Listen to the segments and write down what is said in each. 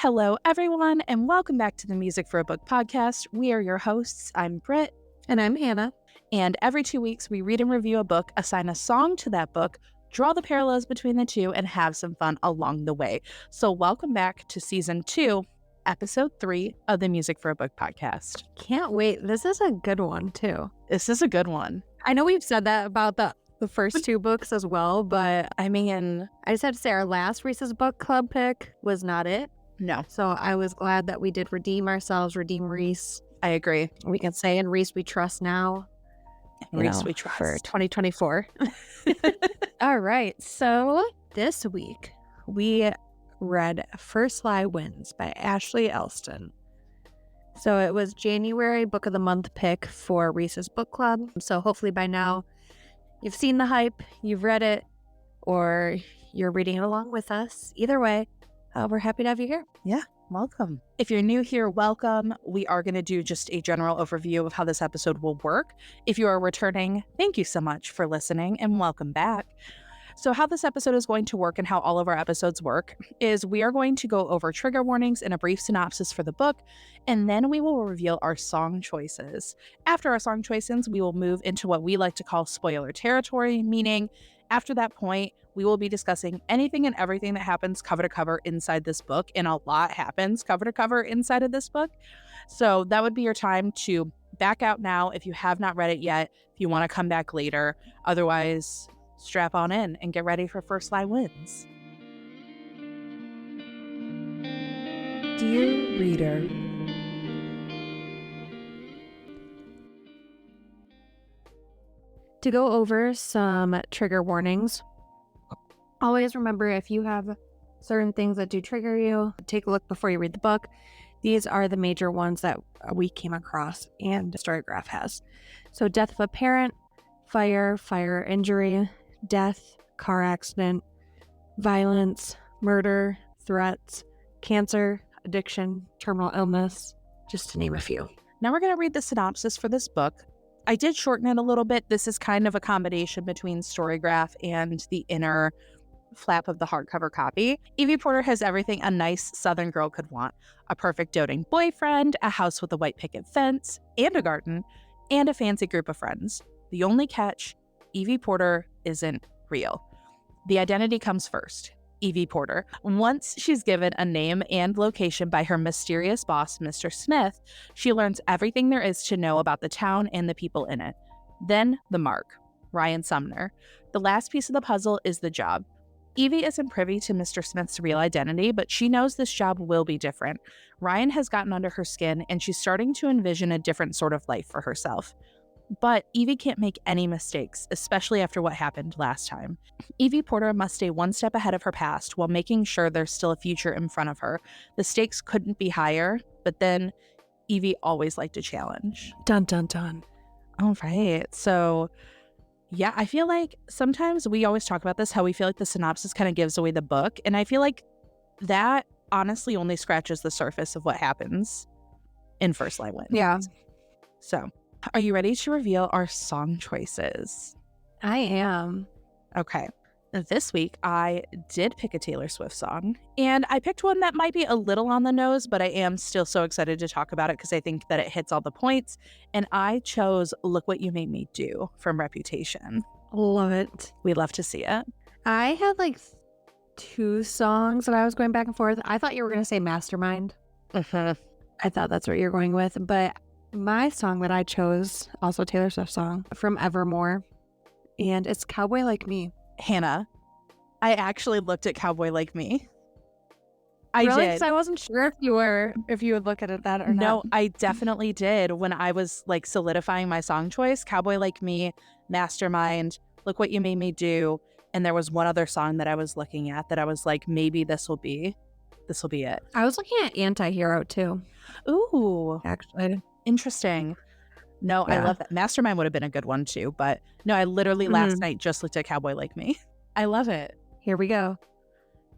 Hello, everyone, and welcome back to the Music for a Book podcast. We are your hosts. I'm Britt. And I'm Hannah. And every 2 weeks, we read and review a book, assign a song to that book, draw the parallels between the two, and have some fun along the way. So welcome back to Season 2, Episode 3 of the Music for a Book podcast. Can't wait. This is a good one, too. This is a good one. I know we've said that about the first two books as well, but I mean, I just have to say our last Reese's Book Club pick was not it. no, So I was glad that we did redeem Reese. I agree. We can say in Reese we trust now. Reese, we trust. For 2024. All right. So this week we read First Lie Wins by Ashley Elston. So it was January Book of the Month pick for Reese's Book Club. So hopefully by now you've seen the hype, you've read it, or you're reading it along with us. Either way, we're happy to have you here. Yeah, welcome. If you're new here, welcome. We are going to do just a general overview of how this episode will work. If you are returning, thank you so much for listening and welcome back. So how this episode is going to work and how all of our episodes work is we are going to go over trigger warnings and a brief synopsis for the book, and then we will reveal our song choices. After our song choices, we will move into what we like to call spoiler territory, meaning after that point, we will be discussing anything and everything that happens cover to cover inside this book, and a lot happens cover to cover inside of this book. So that would be your time to back out now if you have not read it yet, if you want to come back later. Otherwise, strap on in and get ready for First Lie Wins. Dear reader, To go over some trigger warnings, always remember if you have certain things that do trigger you, take a look before you read the book. These are the major ones that we came across and Storygraph has. So death of a parent, fire injury, death, car accident, violence, murder, threats, cancer, addiction, terminal illness, just to name a few. now we're going to read the synopsis for this book. I did shorten it a little bit. This is kind of a combination between Storygraph and the inner flap of the hardcover copy. Evie Porter has everything a nice Southern girl could want. A perfect doting boyfriend, a house with a white picket fence, and a garden, and a fancy group of friends. The only catch, Evie Porter isn't real. The identity comes first. Evie Porter. Once she's given a name and location by her mysterious boss, Mr. Smith, she learns everything there is to know about the town and the people in it. Then the mark, Ryan Sumner. The last piece of the puzzle is the job. Evie isn't privy to Mr. Smith's real identity, but she knows this job will be different. Ryan has gotten under her skin, and she's starting to envision a different sort of life for herself. But Evie can't make any mistakes, especially after what happened last time. Evie Porter must stay one step ahead of her past while making sure there's still a future in front of her. The stakes couldn't be higher, but then Evie always liked a challenge. Dun, dun, dun. All right. So, yeah, I feel like sometimes we always talk about this, how we feel like the synopsis kind of gives away the book. And I feel like that honestly only scratches the surface of what happens in First Lie Wins. Yeah. So, are you ready to reveal our song choices? I am. Okay. This week, I did pick a Taylor Swift song, and I picked one that might be a little on the nose, but I am still so excited to talk about it because I think that it hits all the points, and I chose Look What You Made Me Do from Reputation. Love it. We love to see it. I had like two songs that I was going back and forth. I thought you were going to say Mastermind. Mm-hmm. I thought that's what you were going with, but my song that I chose, also Taylor Swift song, from Evermore, and it's Cowboy Like Me. Hannah, I actually looked at Cowboy Like Me. I Really? did. 'Cause I wasn't sure if you would look at it that or not. No, I definitely did when I was like solidifying my song choice. Cowboy Like Me, Mastermind, Look What You Made Me Do, and there was one other song that I was looking at that I was like, maybe this will be it. I was looking at Anti-Hero too, Ooh, actually. interesting. No, I Yeah. love that. Mastermind would have been a good one too, but no, I literally last night just looked at Cowboy Like Me. I love it. Here we go.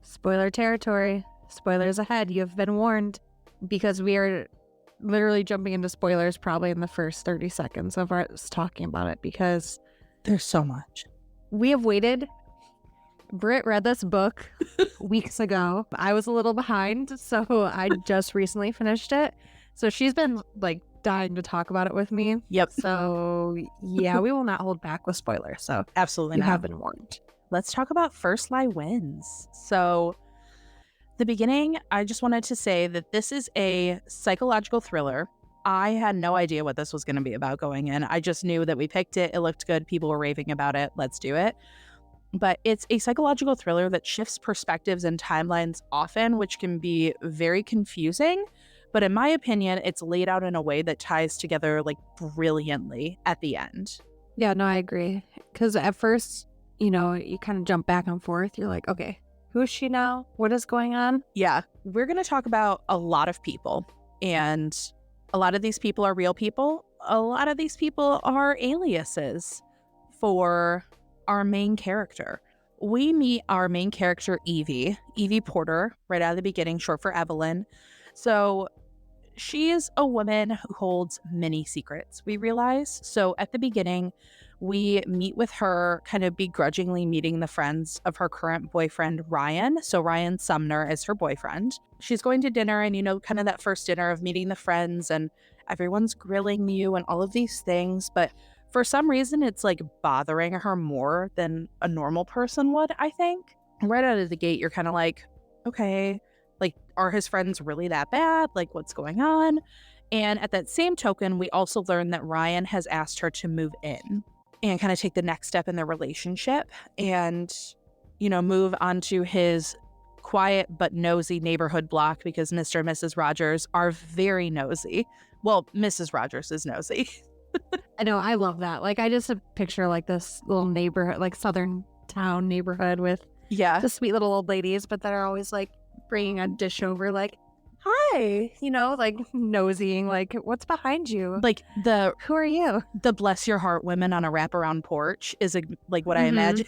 Spoiler territory. Spoilers ahead. You have been warned, because we are literally jumping into spoilers probably in the first 30 seconds of us talking about it, because There's so much. we have waited Britt read this book weeks ago. I was a little behind, so I just recently finished it. So she's been like dying to talk about it with me. Yep. So yeah, we will not hold back with spoilers. So Absolutely you not. have been warned. Let's talk about First Lie Wins. So the beginning, I just wanted to say that this is a psychological thriller. I had no idea what this was going to be about going in. I just knew that we picked it. It looked good. People were raving about it. Let's do it. But it's a psychological thriller that shifts perspectives and timelines often, which can be very confusing. But in my opinion, it's laid out in a way that ties together like brilliantly at the end. Yeah, no, I agree. Because at first, you know, you kind of jump back and forth. You're like, okay, who is she now? What is going on? Yeah, we're going to talk about a lot of people. And a lot of these people are real people. A lot of these people are aliases for our main character. We meet our main character, Evie Porter, right out of the beginning, short for Evelyn. So she is a woman who holds many secrets, we realize. So at the beginning, we meet with her kind of begrudgingly meeting the friends of her current boyfriend, Ryan. So Ryan Sumner is her boyfriend. She's going to dinner and, you know, kind of that first dinner of meeting the friends and everyone's grilling you and all of these things. But for some reason, it's like bothering her more than a normal person would, I think. Right out of the gate, you're kind of like, okay, like, are his friends really that bad? Like, what's going on? And at that same token, we also learn that Ryan has asked her to move in and kind of take the next step in their relationship and, you know, move onto his quiet but nosy neighborhood block because Mr. and Mrs. Rogers are very nosy. Well, Mrs. Rogers is nosy. I know, I love that. Like, I just picture like this little neighborhood, like southern town neighborhood with the sweet little old ladies, but that are always like bringing a dish over, like, hi, you know, like nosying, like, what's behind you? Like Who are you? the bless your heart women on a wraparound porch is like what I imagined.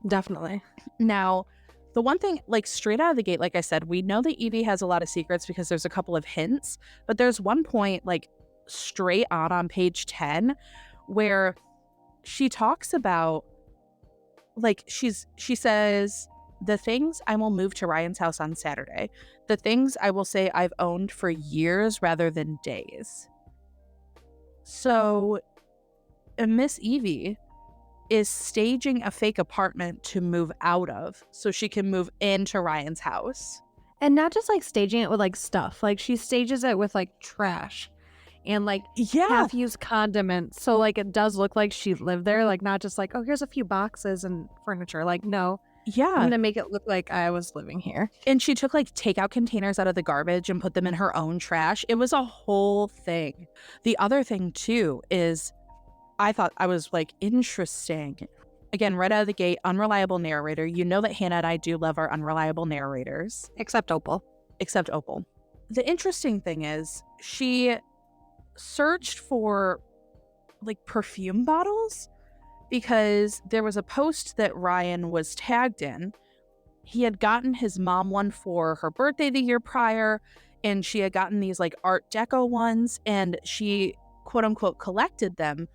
Definitely. Now, the one thing, like straight out of the gate, like I said, we know that Evie has a lot of secrets because there's a couple of hints, but there's one point, like straight on page 10, where she talks about, like, she says, the things I will move to Ryan's house on Saturday, the things I will say I've owned for years rather than days. So Miss Evie is staging a fake apartment to move out of so she can move into Ryan's house. And not just like staging it with like stuff, like she stages it with like trash and like half-used condiments. So like it does look like she lived there, like not just like, oh, here's a few boxes and furniture. Like, no. I'm going to make it look like I was living here. And she took like takeout containers out of the garbage and put them in her own trash. It was a whole thing. The other thing too is I thought I was like, interesting. Again, right out of the gate, unreliable narrator. You know that Hannah and I do love our unreliable narrators. Except Opal. The interesting thing is she searched for like perfume bottles because there was a post that Ryan was tagged in. He had gotten his mom one for her birthday the year prior, and she had gotten these like Art Deco ones, and she quote unquote collected them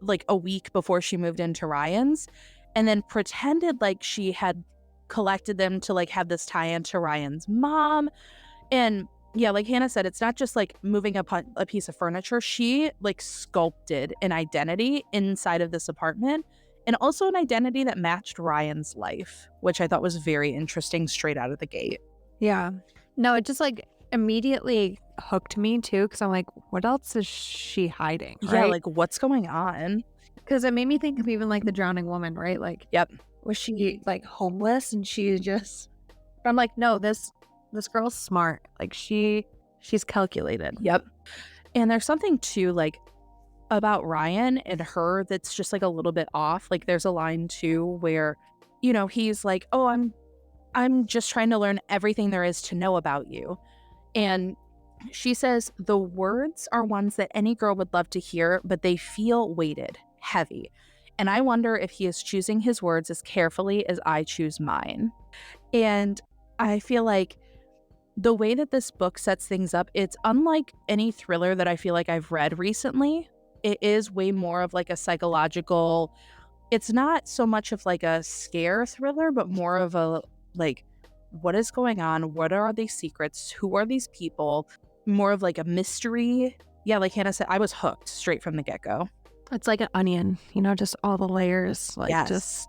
like a week before she moved into Ryan's, and then pretended like she had collected them to like have this tie-in to Ryan's mom. And yeah, like Hannah said, it's not just like moving a piece of furniture. She like sculpted an identity inside of this apartment, and also an identity that matched Ryan's life, which I thought was very interesting straight out of the gate. Yeah. No, it just like immediately hooked me too, because I'm like, what else is she hiding? Right? Yeah, like what's going on? Because it made me think of even like the drowning woman, right? Like, was she like homeless and she just? But I'm like, no, this girl's smart. Like she's calculated. And there's something too like about Ryan and her that's just like a little bit off. Like there's a line too where, you know, he's like, oh, I'm just trying to learn everything there is to know about you. And she says, the words are ones that any girl would love to hear, but they feel weighted, heavy. And I wonder if he is choosing his words as carefully as I choose mine. And I feel like the way that this book sets things up, it's unlike any thriller that I feel like I've read recently. It is way more of like a psychological it's not so much of like a scare thriller, but more of a like, what is going on? What are these secrets? Who are these people? More of like a mystery. Yeah, like Hannah said, I was hooked straight from the get-go. It's like an onion, just all the layers. Like, Yes.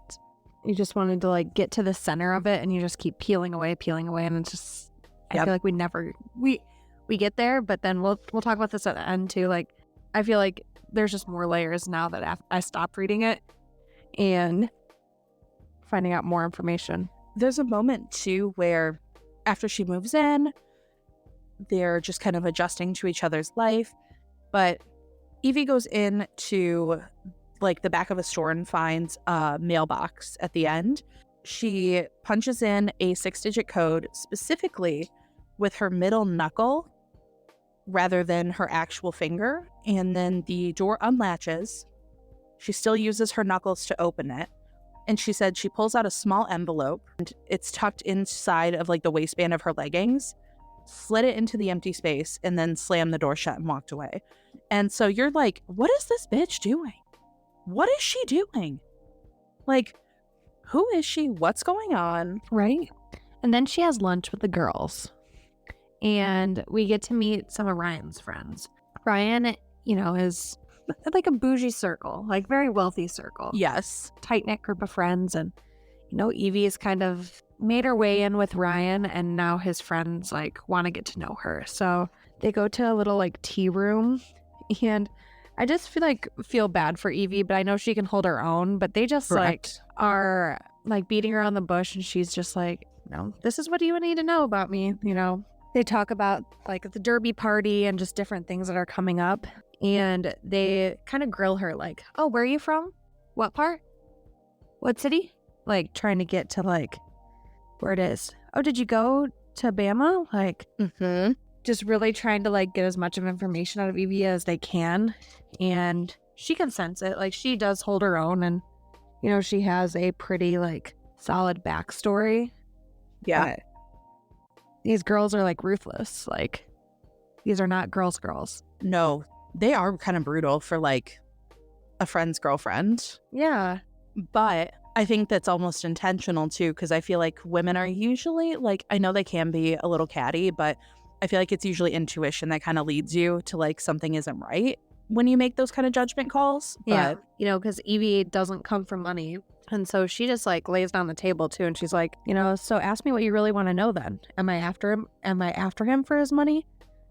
you just wanted to like get to the center of it, and you just keep peeling away, and it's just, I Yep. feel like we get there, but then we'll talk about this at the end too. Like, I feel like there's just more layers now that I stopped reading it and finding out more information. There's a moment too where after she moves in, they're just kind of adjusting to each other's life. But Evie goes into like the back of a store and finds a mailbox at the end. She punches in a 6-digit code specifically with her middle knuckle rather than her actual finger. And then the door unlatches. She still uses her knuckles to open it. And she said she pulls out a small envelope and it's tucked inside of like the waistband of her leggings, slid it into the empty space, and then slammed the door shut and walked away. And so you're like, what is this bitch doing? What is she doing? Like, who is she? What's going on? Right. And then she has lunch with the girls. And we get to meet some of Ryan's friends. Ryan, is like a bougie circle, like very wealthy circle. Yes. Tight-knit group of friends. And, Evie has kind of made her way in with Ryan, and now his friends like want to get to know her. So they go to a little like tea room, and I just feel bad for Evie, but I know she can hold her own. But they just Correct. like are like beating her on the bush, and she's just like, this is what you need to know about me. They talk about like the derby party and just different things that are coming up, and they kind of grill her like, oh, where are you from? What part? What city? Like trying to get to like where it is. Oh, did you go to Bama? Like, just really trying to like get as much of information out of Evie as they can. And she can sense it. Like, she does hold her own, and she has a pretty like solid backstory. Yeah. But these girls are like ruthless. Like, these are not girls. No, they are kind of brutal for like a friend's girlfriend. Yeah. But I think that's almost intentional too, because I feel like women are usually like, I know they can be a little catty, but I feel like it's usually intuition that kind of leads you to like something isn't right when you make those kind of judgment calls. Yeah. But, because Evie doesn't come from money. And so she just like lays down the table too. And she's like, so ask me what you really want to know then. Am I after him? Am I after him for his money?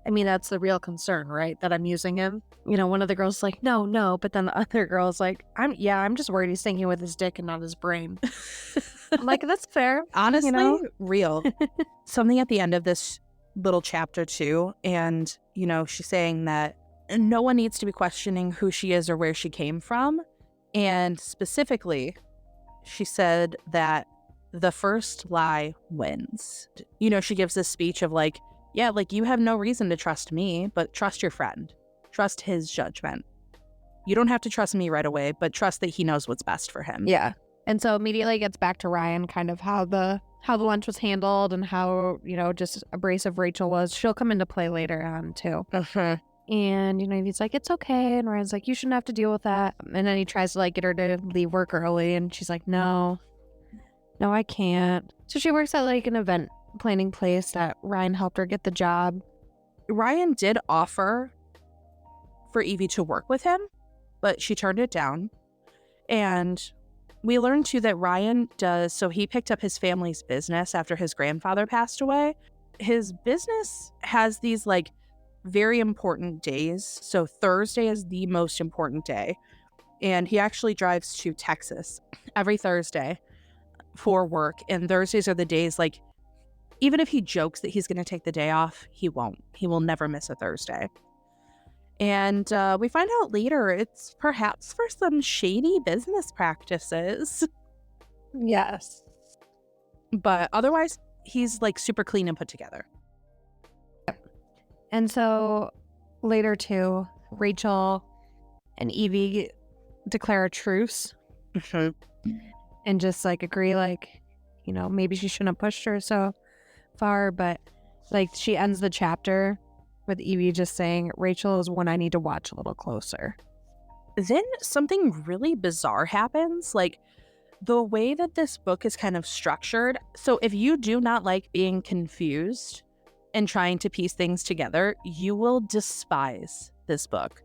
I mean, that's the real concern, right? That I'm using him. One of the girls is like, no. But then the other girl's like, I'm just worried he's thinking with his dick and not his brain. I'm like, that's fair. honestly, real. Something at the end of this little chapter too. And, she's saying that no one needs to be questioning who she is or where she came from. And specifically, she said that the first lie wins. She gives this speech of like, yeah, like you have no reason to trust me, but trust your friend. Trust his judgment. You don't have to trust me right away, but trust that he knows what's best for him. Yeah. And so immediately it gets back to Ryan, kind of how the lunch was handled and how, just abrasive Rachel was. She'll come into play later on too. And, he's like, it's okay. And Ryan's like, you shouldn't have to deal with that. And then he tries to like get her to leave work early. And she's like, no, I can't. So she works at like an event planning place that Ryan helped her get the job. Ryan did offer for Evie to work with him, but she turned it down. And we learned too that Ryan so he picked up his family's business after his grandfather passed away. His business has these like very important days. So Thursday is the most important day. And he actually drives to Texas every Thursday for work. And Thursdays are the days like, even if he jokes that he's going to take the day off, he won't. He will never miss a Thursday. And we find out later it's perhaps for some shady business practices. Yes. But otherwise, he's like super clean and put together. And so later too, Rachel and Evie declare a truce and just like agree like, maybe she shouldn't have pushed her so far, but like she ends the chapter with Evie just saying, Rachel is one I need to watch a little closer. Then something really bizarre happens. Like, the way that this book is kind of structured. So if you do not like being confused and trying to piece things together, you will despise this book.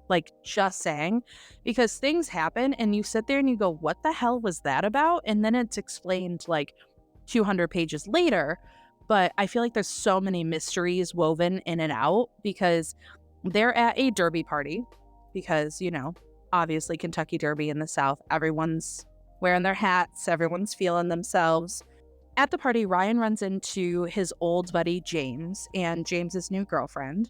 Like, just saying, because things happen and you sit there and you go, what the hell was that about? And then it's explained like 200 pages later. But I feel like there's so many mysteries woven in and out because they're at a derby party because, obviously Kentucky Derby in the South, everyone's wearing their hats, everyone's feeling themselves. At the party, Ryan runs into his old buddy James and James's new girlfriend.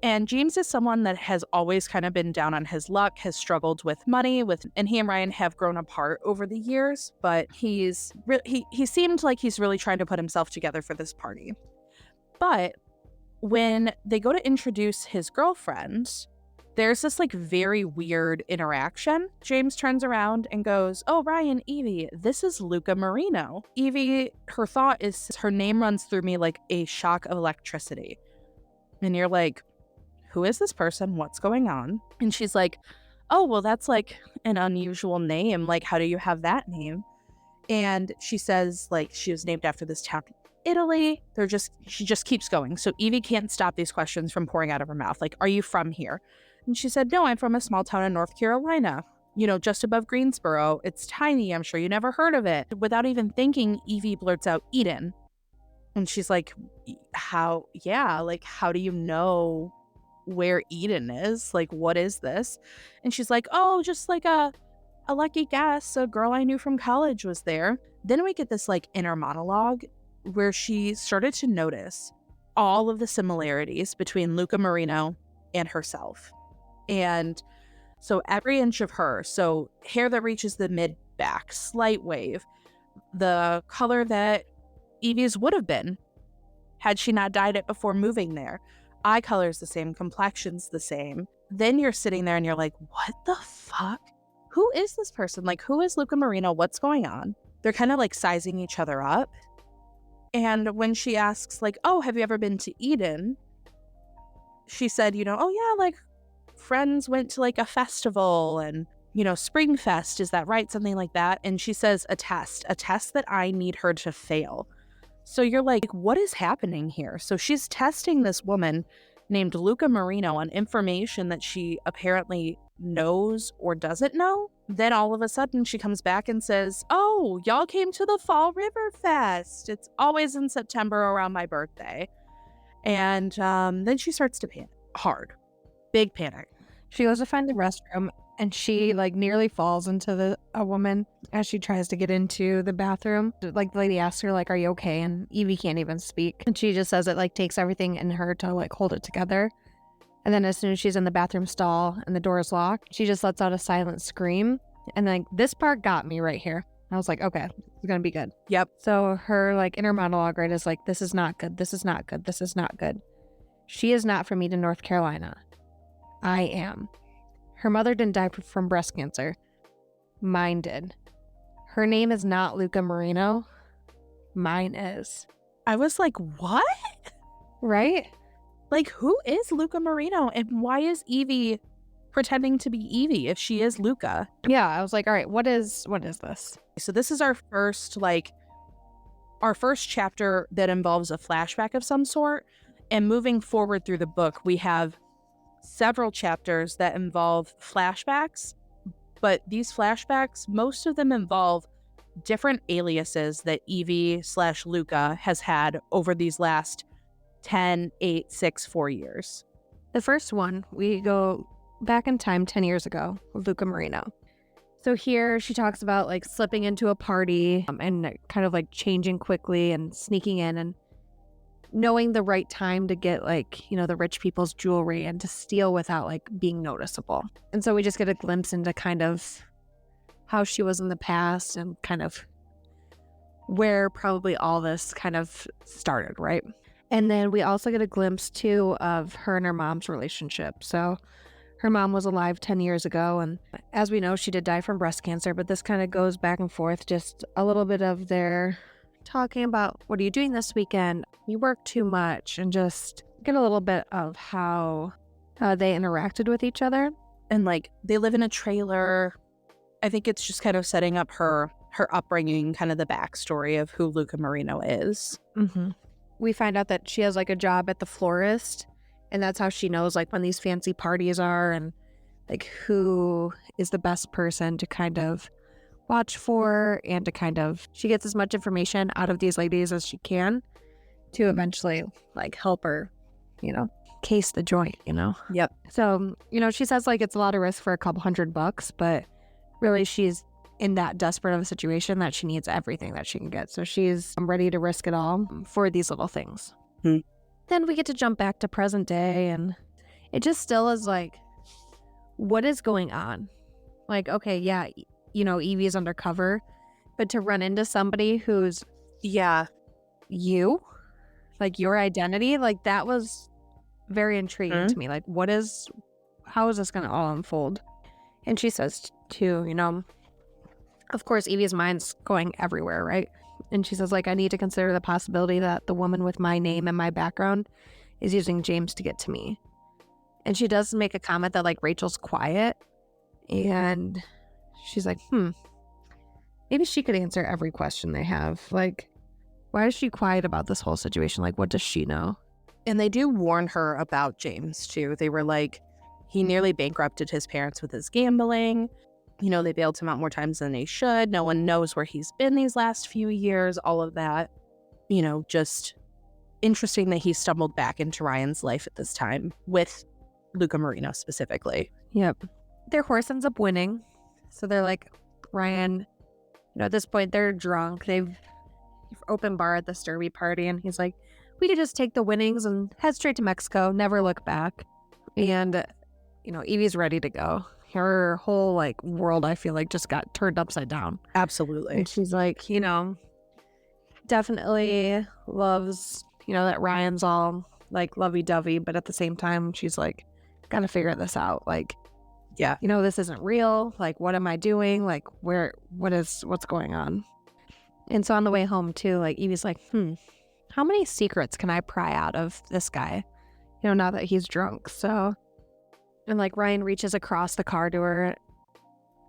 And James is someone that has always kind of been down on his luck, has struggled with money, and he and Ryan have grown apart over the years, but he seemed like he's really trying to put himself together for this party. But when they go to introduce his girlfriend, there's this like very weird interaction. James turns around and goes, "Oh, Ryan, Evie, this is Luca Marino." Evie, her thought is, her name runs through me like a shock of electricity. And you're like, who is this person? What's going on? And she's like, "Oh, well, that's like an unusual name. Like, how do you have that name?" And she says, like, she was named after this town in Italy. She just keeps going. So Evie can't stop these questions from pouring out of her mouth. Like, "Are you from here?" And she said, "No, I'm from a small town in North Carolina, just above Greensboro. It's tiny. I'm sure you never heard of it." Without even thinking, Evie blurts out, "Eden." And she's like, "How? Yeah, like, how do you know where Eden is? Like, what is this?" And she's like, "Oh, just like a lucky guess. A girl I knew from college was there." Then we get this like inner monologue where she started to notice all of the similarities between Luca Marino and herself. And so every inch of her, so hair that reaches the mid back, slight wave, the color that Evie's would have been had she not dyed it before moving there. Eye color's the same, complexion's the same. Then you're sitting there and you're like, what the fuck? Who is this person? Like, who is Luca Marino? What's going on? They're kind of like sizing each other up. And when she asks, like, "Oh, have you ever been to Eden?" She said, "Oh yeah, like friends went to like a festival and, Spring Fest, is that right?" Something like that. And she says, a test that I need her to fail. So you're like, what is happening here? So she's testing this woman named Luca Marino on information that she apparently knows or doesn't know. Then all of a sudden she comes back and says, "Oh, y'all came to the Fall River Fest. It's always in September around my birthday." And then she starts to panic hard. Big panic. She goes to find the restroom and she like nearly falls into a woman as she tries to get into the bathroom. Like the lady asks her like, "Are you okay?" And Evie can't even speak. And she just says it like takes everything in her to like hold it together. And then as soon as she's in the bathroom stall and the door is locked, she just lets out a silent scream. And then this part got me right here. I was like, okay, it's going to be good. Yep. So her like inner monologue, right, is like, this is not good. This is not good. This is not good. She is not from Eden, North Carolina. I am. Her mother didn't die from breast cancer. Mine did. Her name is not Luca Marino. Mine is. I was like, what? Right? Like, who is Luca Marino? And why is Evie pretending to be Evie if she is Luca? Yeah, I was like, all right, what is this? So this is our first chapter that involves a flashback of some sort. And moving forward through the book, we have several chapters that involve flashbacks. But these flashbacks, most of them involve different aliases that Evie/Luca has had over these last 10, 8, 6, 4 years. The first one, we go back in time 10 years ago with Luca Marino. So here she talks about like slipping into a party and kind of like changing quickly and sneaking in and knowing the right time to get like, the rich people's jewelry and to steal without like being noticeable. And so we just get a glimpse into kind of how she was in the past and kind of where probably all this kind of started, right? And then we also get a glimpse too of her and her mom's relationship. So her mom was alive 10 years ago, and as we know, she did die from breast cancer, but this kind of goes back and forth, just a little bit of their talking about, what are you doing this weekend? You work too much, and just get a little bit of how they interacted with each other. And like they live in a trailer. I think it's just kind of setting up her upbringing, kind of the backstory of who Luca Marino is. Mm-hmm. We find out that she has like a job at the florist, and that's how she knows like when these fancy parties are and like who is the best person to kind of watch for, and to kind of, she gets as much information out of these ladies as she can to eventually like help her, case the joint, Yep. So, she says like it's a lot of risk for a couple $100, but really she's in that desperate of a situation that she needs everything that she can get. So she's ready to risk it all for these little things. Then we get to jump back to present day, and it just still is like, what is going on? Like, okay, yeah, Evie's undercover, but to run into somebody who's, you, like your identity, like that was very intriguing to me. Like, how is this going to all unfold? And she says too, of course, Evie's mind's going everywhere, right? And she says, like, I need to consider the possibility that the woman with my name and my background is using James to get to me. And she does make a comment that, like, Rachel's quiet. And she's like, maybe she could answer every question they have. Like, why is she quiet about this whole situation? Like, what does she know? And they do warn her about James, too. They were like, he nearly bankrupted his parents with his gambling. They bailed him out more times than they should. No one knows where he's been these last few years, all of that. Just interesting that he stumbled back into Ryan's life at this time with Luca Marino specifically. Yep. Their horse ends up winning. So they're like, Ryan, at this point, they're drunk. They've open bar at the Sturby party, and he's like, we could just take the winnings and head straight to Mexico, never look back. And, Evie's ready to go. Her whole, like, world, I feel like, just got turned upside down. Absolutely. And she's like, definitely loves, that Ryan's all, like, lovey-dovey, but at the same time, she's like, gotta figure this out. Like, yeah, this isn't real. Like, what am I doing? Like, what's going on? And so on the way home, too, like, Evie's like, how many secrets can I pry out of this guy, now that he's drunk? So, and like Ryan reaches across the car to her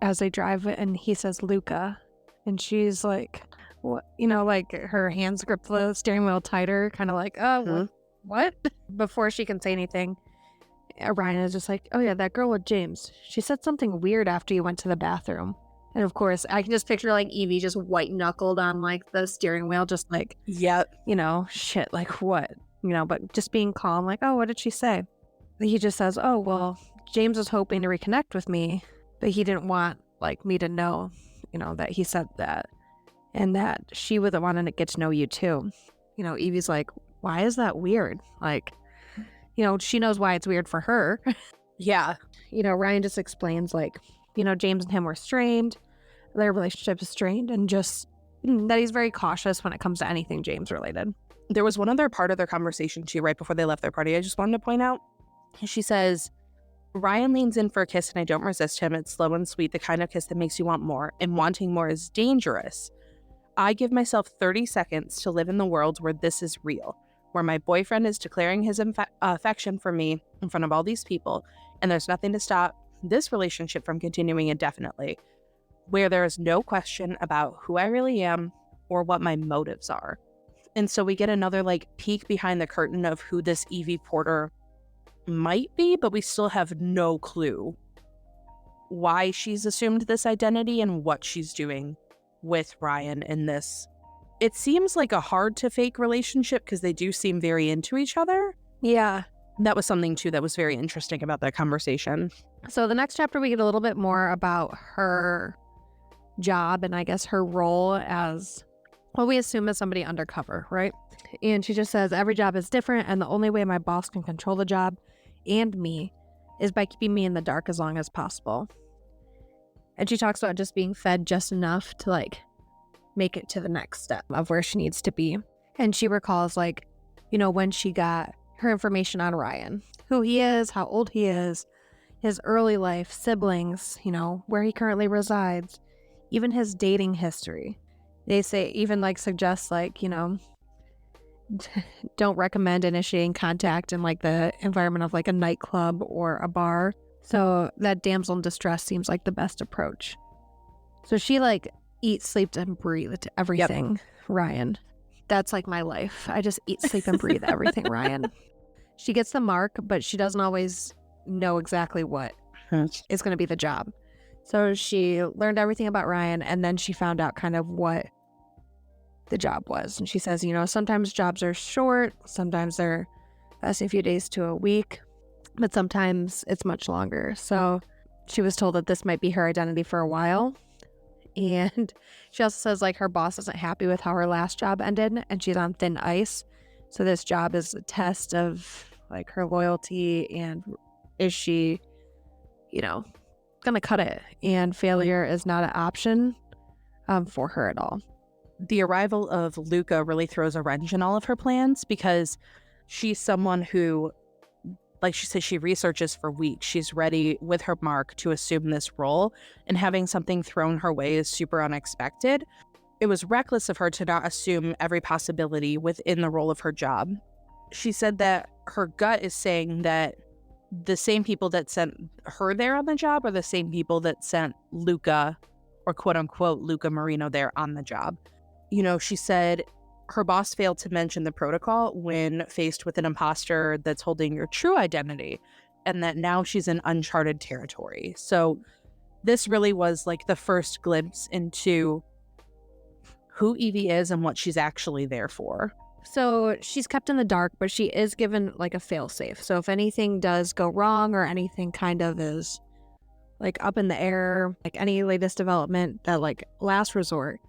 as they drive, and he says, Luca. And she's like, what? Like her hands grip the steering wheel tighter, kind of like, oh, what? Before she can say anything, Ryan is just like, oh yeah, that girl with James. She said something weird after you went to the bathroom. And of course, I can just picture like Evie just white knuckled on like the steering wheel, just like, yep, shit, like what? But just being calm, like, oh, what did she say? He just says, oh, well, James was hoping to reconnect with me, but he didn't want like me to know, that he said that, and that she would want to get to know you too. Evie's like, why is that weird? Like, she knows why it's weird for her. Yeah. Ryan just explains like, James and him were strained, their relationship is strained, and just that he's very cautious when it comes to anything James related. There was one other part of their conversation too, right before they left their party, I just wanted to point out. She says, Ryan leans in for a kiss and I don't resist him. It's slow and sweet, the kind of kiss that makes you want more, and wanting more is dangerous. I give myself 30 seconds to live in the world where this is real, where my boyfriend is declaring his affection for me in front of all these people, and there's nothing to stop this relationship from continuing indefinitely, where there is no question about who I really am or what my motives are. And so we get another like peek behind the curtain of who this Evie Porter might be, but we still have no clue why she's assumed this identity and what she's doing with Ryan in this. It seems like a hard to fake relationship because they do seem very into each other. Yeah. That was something too that was very interesting about that conversation. So the next chapter we get a little bit more about her job and I guess her role as, well, we assume as somebody undercover, right? And she just says, every job is different, and the only way my boss can control the job and me is by keeping me in the dark as long as possible. And she talks about just being fed just enough to like make it to the next step of where she needs to be. And she recalls like, when she got her information on Ryan, who he is, how old he is, his early life, siblings, where he currently resides, even his dating history. They say even like suggest like, don't recommend initiating contact in like the environment of like a nightclub or a bar. So that damsel in distress seems like the best approach. So she like eats, sleeps, and breathed everything, Ryan. That's like my life. I just eat, sleep, and breathe everything, Ryan. She gets the mark, but she doesn't always know exactly what is going to be the job. So she learned everything about Ryan, and then she found out kind of what the job was. And she says, sometimes jobs are short, sometimes they're a few days to a week, but sometimes it's much longer. So she was told that this might be her identity for a while. And she also says like her boss isn't happy with how her last job ended and she's on thin ice. So this job is a test of like her loyalty and is she, gonna cut it? And failure is not an option for her at all. The arrival of Luca really throws a wrench in all of her plans because she's someone who, like she says, she researches for weeks. She's ready with her mark to assume this role, and having something thrown her way is super unexpected. It was reckless of her to not assume every possibility within the role of her job. She said that her gut is saying that the same people that sent her there on the job are the same people that sent Luca, or quote unquote Luca Marino, there on the job. She said her boss failed to mention the protocol when faced with an imposter that's holding your true identity, and that now she's in uncharted territory. So this really was like the first glimpse into who Evie is and what she's actually there for. So she's kept in the dark, but she is given like a fail-safe. So if anything does go wrong or anything kind of is like up in the air, like any latest development, that like last resort,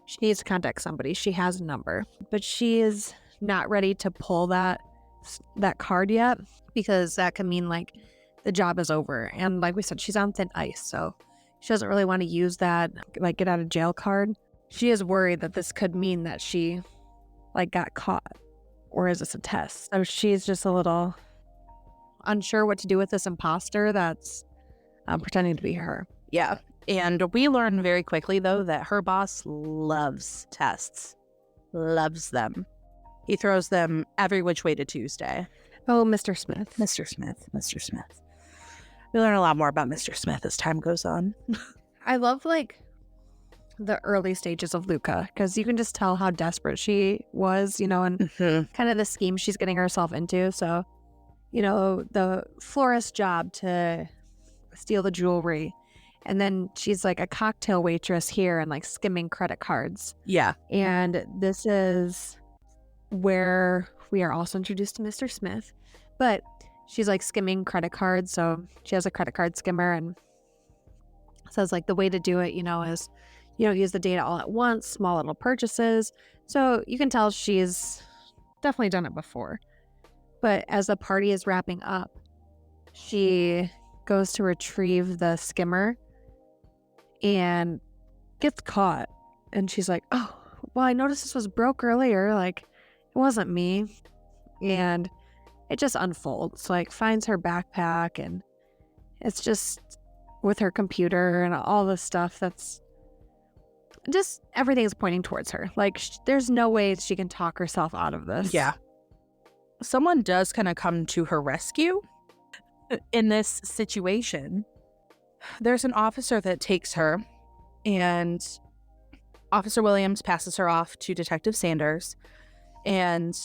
she needs to contact somebody. She has a number, but she is not ready to pull that card yet because that can mean like the job is over. And like we said, she's on thin ice. So she doesn't really want to use that like get out of jail card. She is worried that this could mean that she like got caught, or is this a test? So she's just a little unsure what to do with this imposter that's pretending to be her. Yeah. And we learn very quickly, though, that her boss loves tests. Loves them. He throws them every which way to Tuesday. Oh, Mr. Smith. Mr. Smith. Mr. Smith. We learn a lot more about Mr. Smith as time goes on. I love, like, the early stages of Luca, because you can just tell how desperate she was, and kind of the scheme she's getting herself into. So, the florist job to steal the jewelry. And then she's like a cocktail waitress here and like skimming credit cards. Yeah. And this is where we are also introduced to Mr. Smith. But she's like skimming credit cards. So she has a credit card skimmer and says like the way to do it, is, use the data all at once, small little purchases. So you can tell she's definitely done it before. But as the party is wrapping up, she goes to retrieve the skimmer and gets caught. And she's like, oh, well, I noticed this was broke earlier. Like, it wasn't me. And it just unfolds, like finds her backpack, and it's just with her computer and all this stuff that's just everything's pointing towards her. Like, there's no way she can talk herself out of this. Yeah. Someone does kind of come to her rescue in this situation. There's an officer that takes her, and Officer Williams passes her off to Detective Sanders, and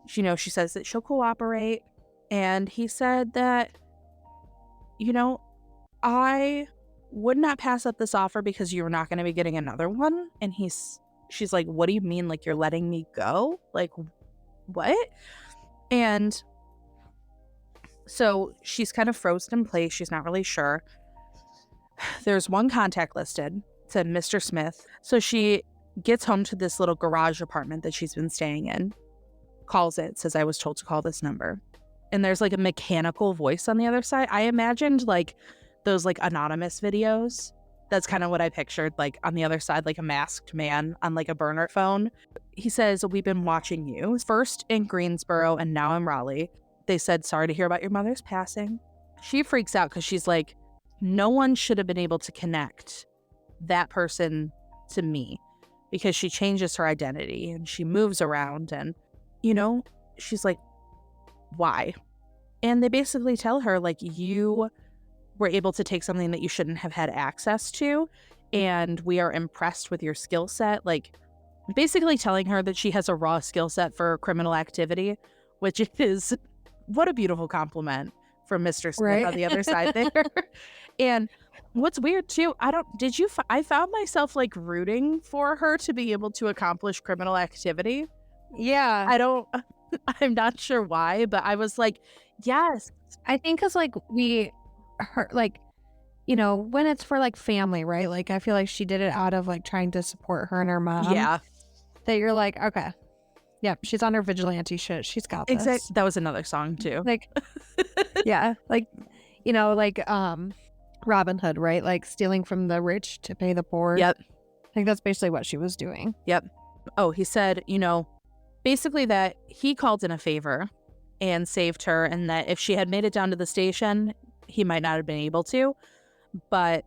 she says that she'll cooperate, and he said that I would not pass up this offer because you're not going to be getting another one. And she's like, what do you mean, like you're letting me go? Like, what? And so she's kind of frozen in place. She's not really sure. There's one contact listed, said Mr. Smith. So she gets home to this little garage apartment that she's been staying in, calls it, says, I was told to call this number. And there's like a mechanical voice on the other side. I imagined like those like anonymous videos. That's kind of what I pictured, like on the other side, like a masked man on like a burner phone. He says, we've been watching you, first in Greensboro and now in Raleigh. They said, sorry to hear about your mother's passing. She freaks out because she's like, no one should have been able to connect that person to me, because she changes her identity and she moves around, and she's like, why? And they basically tell her like, you we're able to take something that you shouldn't have had access to, and we are impressed with your skill set. Like, basically telling her that she has a raw skill set for criminal activity, which is what a beautiful compliment from Mr. Smith on the other side there. And what's weird too, I found myself like rooting for her to be able to accomplish criminal activity. Yeah. I'm not sure why, but I was like, yes. I think because like when it's for like family, right? Like I feel like she did it out of like trying to support her and her mom. Yeah. That you're like, okay, yep, she's on her vigilante shit. She's got this. Exactly. That was another song too. Like, yeah, like, Robin Hood, right? Like stealing from the rich to pay the poor. Yep. I think that's basically what she was doing. Yep. Oh, he said, basically that he called in a favor and saved her, and that if she had made it down to the station, he might not have been able to. But,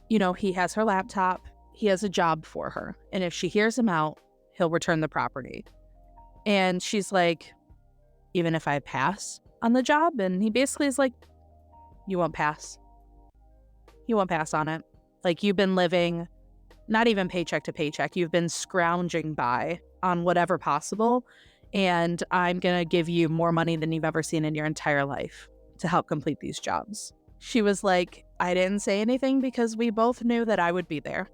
he has her laptop. He has a job for her. And if she hears him out, he'll return the property. And she's like, even if I pass on the job? And he basically is like, you won't pass. You won't pass on it. Like, you've been living not even paycheck to paycheck. You've been scrounging by on whatever possible. And I'm going to give you more money than you've ever seen in your entire life to help complete these jobs. She was like, I didn't say anything because we both knew that I would be there.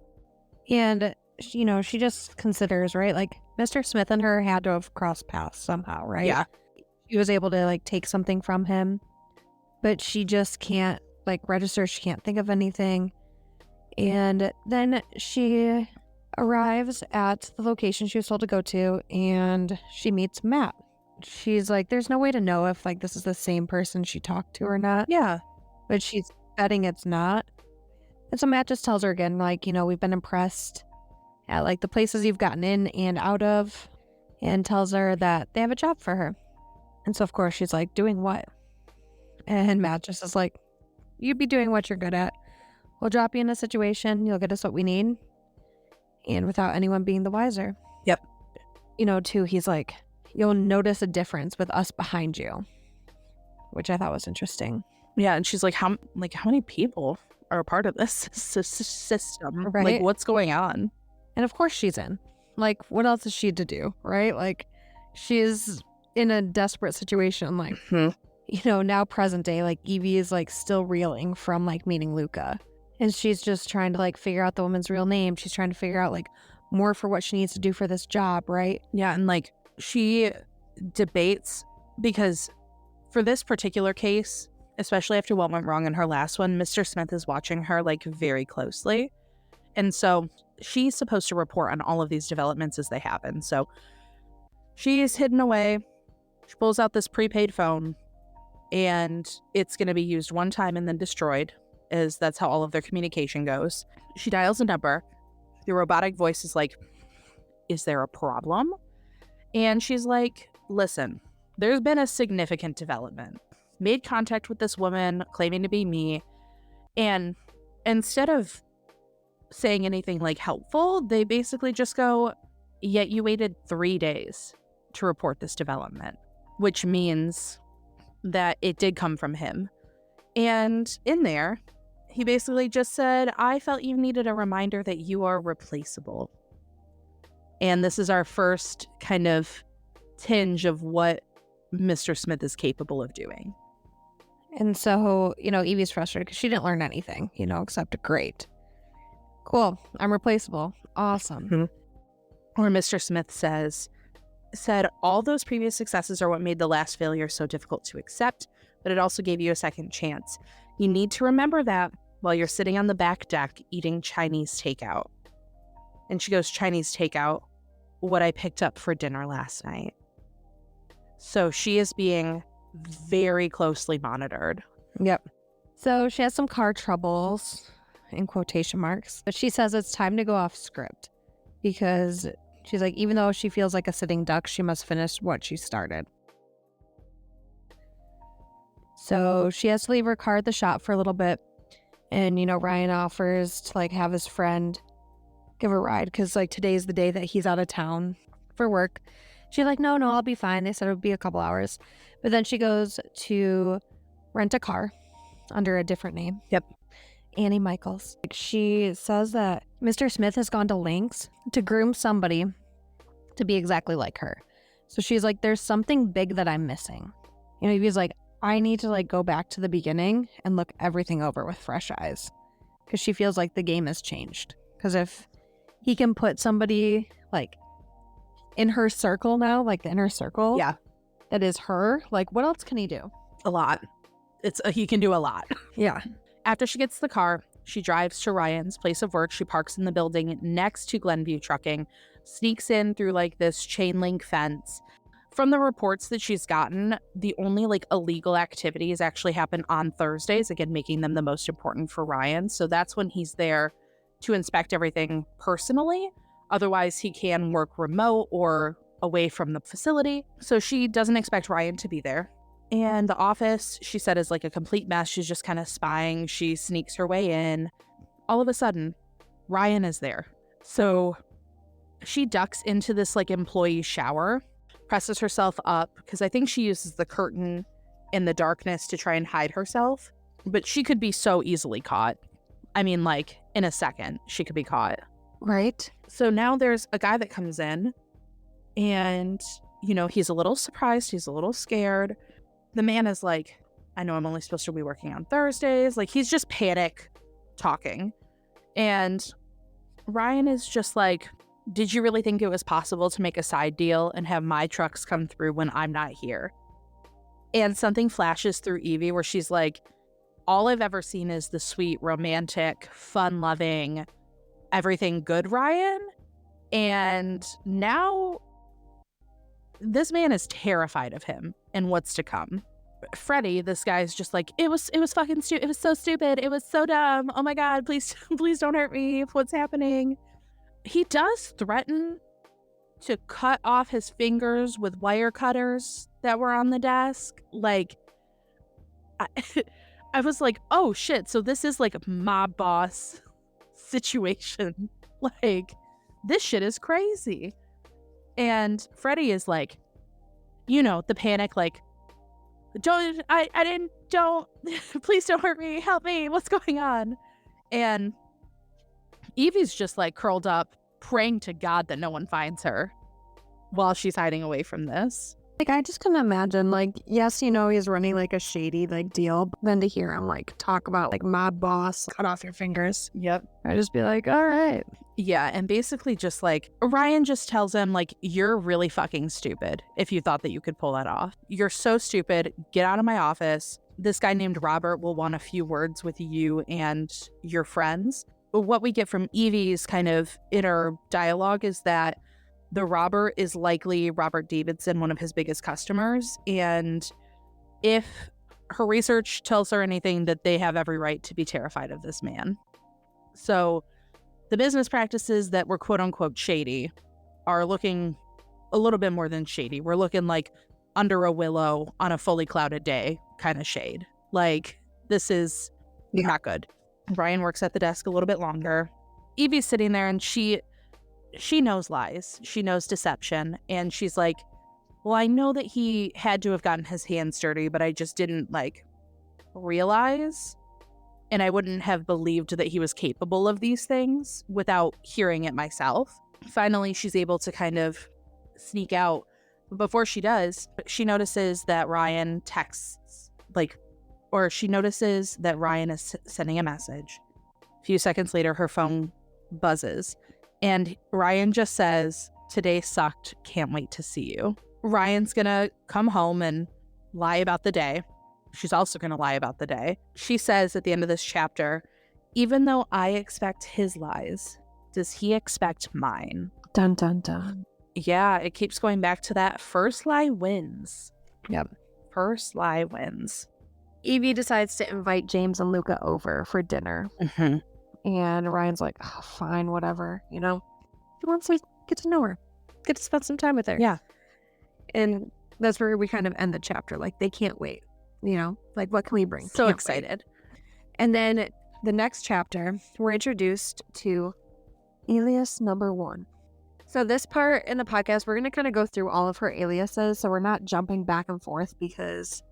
And, she just considers, right? Like, Mr. Smith and her had to have crossed paths somehow, right? Yeah. She was able to, like, take something from him, but she just can't, like, register. She can't think of anything. And then she arrives at the location she was told to go to, and she meets Matt. She's like, there's no way to know if, like, this is the same person she talked to or not. Yeah. But she's betting it's not. And so Matt just tells her again, like, we've been impressed at, like, the places you've gotten in and out of, and tells her that they have a job for her. And so, of course, she's like, doing what? And Matt just is like, you'd be doing what you're good at. We'll drop you in a situation. You'll get us what we need. And without anyone being the wiser. Yep. Too, he's like, you'll notice a difference with us behind you, which I thought was interesting. Yeah. And she's like, how many people are a part of this system? Right. Like, what's going on? And of course she's in. Like, what else is she to do, right? Like, she's in a desperate situation. Like, now present day, like, Evie is, like, still reeling from, like, meeting Luca. And she's just trying to, like, figure out the woman's real name. She's trying to figure out, like, more for what she needs to do for this job, right? Yeah. And, like, she debates, because for this particular case, especially after what went wrong in her last one, Mr. Smith is watching her, like, very closely. And so she's supposed to report on all of these developments as they happen. So she's hidden away. She pulls out this prepaid phone, and it's going to be used one time and then destroyed, as that's how all of their communication goes. She dials a number. The robotic voice is like, is there a problem? And she's like, listen, there's been a significant development. Made contact with this woman claiming to be me. And instead of saying anything like helpful, they basically just go, yet you waited 3 days to report this development, which means that it did come from him. And in there, he basically just said, I felt you needed a reminder that you are replaceable. And this is our first kind of tinge of what Mr. Smith is capable of doing. And so, Evie's frustrated because she didn't learn anything, except great. Cool. I'm replaceable. Awesome. Or Mr. Smith said, all those previous successes are what made the last failure so difficult to accept, but it also gave you a second chance. You need to remember that while you're sitting on the back deck eating Chinese takeout. And she goes, Chinese takeout, what I picked up for dinner last night. So she is being very closely monitored. Yep. So she has some car troubles, in quotation marks, but she says it's time to go off script because she's like, even though she feels like a sitting duck, she must finish what she started. So she has to leave her car at the shop for a little bit. And, Ryan offers to, like, have his friend give her a ride because, like, today's the day that he's out of town for work. She's like, no, I'll be fine. They said it would be a couple hours. But then she goes to rent a car under a different name. Yep. Annie Michaels. She says that Mr. Smith has gone to lengths to groom somebody to be exactly like her. So she's like, there's something big that I'm missing. You know, Evie's like, I need to like go back to the beginning and look everything over with fresh eyes. Because she feels like the game has changed. Because if he can put somebody like in her circle now, like the inner circle, Yeah. that is her, like what else can he do? A lot. He can do a lot. Yeah. After she gets the car, she drives to Ryan's place of work. She parks in the building next to Glenview Trucking, sneaks in through like this chain link fence. From the reports that she's gotten, the only like illegal activities actually happen on Thursdays, again, making them the most important for Ryan. So that's when he's there to inspect everything personally. Otherwise, he can work remote or away from the facility. So she doesn't expect Ryan to be there. And the office, she said, is like a complete mess. She's just kind of spying. She sneaks her way in. All of a sudden, Ryan is there. So she ducks into this like employee shower, presses herself up, because I think she uses the curtain in the darkness to try and hide herself. But she could be so easily caught. I mean, like in a second, she could be caught. Right. So now there's a guy that comes in and, you know, he's a little surprised. He's a little scared. The man is like, I know I'm only supposed to be working on Thursdays. Like, he's just panic talking. And Ryan is just like, did you really think it was possible to make a side deal and have my trucks come through when I'm not here? And something flashes through Evie where she's like, all I've ever seen is the sweet, romantic, fun-loving, everything good Ryan. And now this man is terrified of him and what's to come. Freddie, this guy's just like, it was fucking stupid. It was so stupid. It was so dumb. Oh my God, please don't hurt me. What's happening? He does threaten to cut off his fingers with wire cutters that were on the desk. Like, I was like, oh shit, so this is like a mob boss situation. Like, this shit is crazy. And Freddie is like, you know, the panic, like, don't, please don't hurt me, help me, what's going on? And Evie's just like curled up, praying to God that no one finds her while she's hiding away from this. Like, I just couldn't imagine, like, yes, you know, he's running like a shady like deal, but then to hear him like talk about like mob boss, cut off your fingers. Yep. I'd just be like, all right. Yeah, and basically just like, Ryan just tells him like, you're really fucking stupid if you thought that you could pull that off. You're so stupid. Get out of my office. This guy named Robert will want a few words with you and your friends. What we get from Evie's kind of inner dialogue is that the robber is likely Robert Davidson, one of his biggest customers. And if her research tells her anything, that they have every right to be terrified of this man. So the business practices that were quote unquote shady are looking a little bit more than shady. We're looking like under a willow on a fully clouded day kind of shade. Like, this is not good. Ryan works at the desk a little bit longer. Evie's sitting there and she knows lies. She knows deception. And she's like, well, I know that he had to have gotten his hands dirty, but I just didn't like realize. And I wouldn't have believed that he was capable of these things without hearing it myself. Finally, she's able to kind of sneak out. But before she does, she notices that Ryan texts, she notices that Ryan is sending a message. A few seconds later, her phone buzzes. And Ryan just says, today sucked, can't wait to see you. Ryan's gonna come home and lie about the day. She's also gonna lie about the day. She says at the end of this chapter, even though I expect his lies, does he expect mine? Dun, dun, dun. Yeah, it keeps going back to that first lie wins. Yep. First lie wins. Evie decides to invite James and Luca over for dinner. Mm-hmm. And Ryan's like, oh, fine, whatever, you know? He wants to get to know her. Get to spend some time with her. Yeah. And that's where we kind of end the chapter. Like, they can't wait, you know? Like, what can we bring? So Can't excited. wait. And then the next chapter, we're introduced to alias number 1. So this part in the podcast, we're going to kind of go through all of her aliases. So we're not jumping back and forth because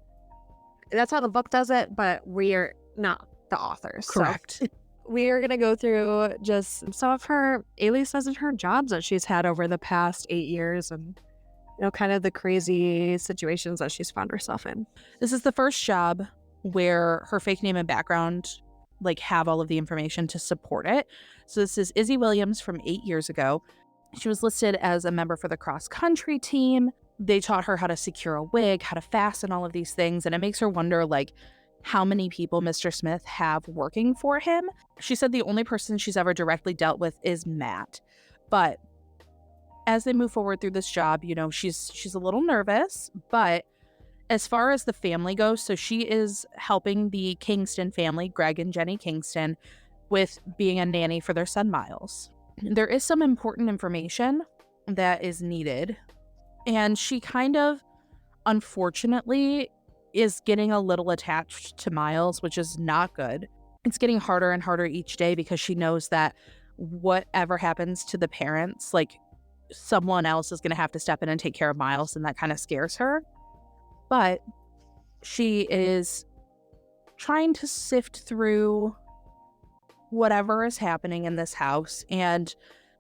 that's how the book does it, but we are not the authors. Correct. So we are going to go through just some of her, Ailey says, in her jobs that she's had over the past 8 years, and kind of the crazy situations that she's found herself in. This is the first job where her fake name and background have all of the information to support it. So this is Izzy Williams from 8 years ago. She was listed as a member for the cross country team. They taught her how to secure a wig, how to fasten, all of these things. And it makes her wonder, how many people Mr. Smith have working for him. She said the only person she's ever directly dealt with is Matt. But as they move forward through this job, she's a little nervous. But as far as the family goes, so she is helping the Kingston family, Greg and Jenny Kingston, with being a nanny for their son Miles. There is some important information that is needed. And she kind of, unfortunately, is getting a little attached to Miles, which is not good. It's getting harder and harder each day because she knows that whatever happens to the parents, someone else is going to have to step in and take care of Miles, and that kind of scares her. But she is trying to sift through whatever is happening in this house, and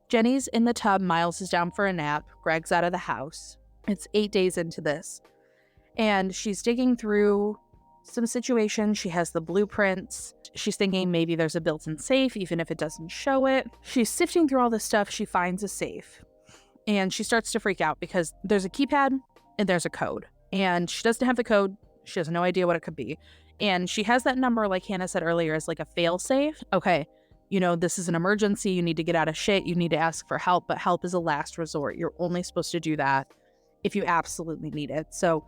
Jenny's in the tub, Miles is down for a nap, Greg's out of the house. It's 8 days into this. And she's digging through some situations. She has the blueprints. She's thinking maybe there's a built-in safe, even if it doesn't show it. She's sifting through all this stuff. She finds a safe. And she starts to freak out because there's a keypad and there's a code. And she doesn't have the code. She has no idea what it could be. And she has that number, like Hannah said earlier, as a fail-safe. Okay, this is an emergency. You need to get out of shit. You need to ask for help. But help is a last resort. You're only supposed to do that if you absolutely need it. So,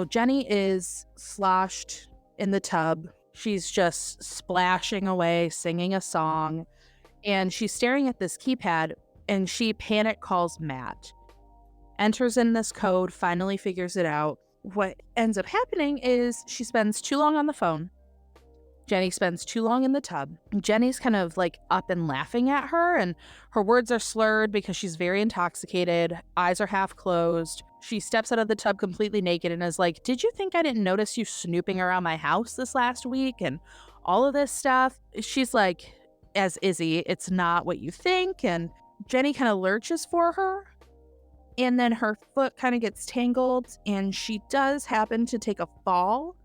Jenny is sloshed in the tub. She's just splashing away, singing a song, and she's staring at this keypad, and she panic calls Matt, enters in this code, finally figures it out. What ends up happening is she spends too long on the phone. Jenny spends too long in the tub. Jenny's kind of up and laughing at her, and her words are slurred because she's very intoxicated. Eyes are half closed. She steps out of the tub completely naked and is like, "Did you think I didn't notice you snooping around my house this last week?" And all of this stuff. She's like, as Izzy, "It's not what you think." And Jenny kind of lurches for her. And then her foot kind of gets tangled, and she does happen to take a fall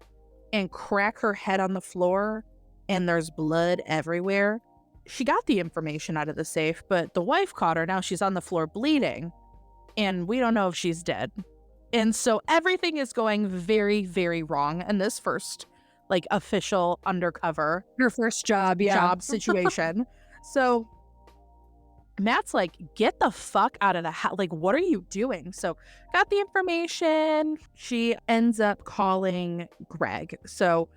and crack her head on the floor, and there's blood everywhere. She got the information out of the safe, but the wife caught her. Now she's on the floor bleeding, and we don't know if she's dead. And so everything is going very, very wrong in this first, official undercover, Her first job, job situation. So Matt's like, "Get the fuck out of the house. What are you doing?" So got the information. She ends up calling Greg. So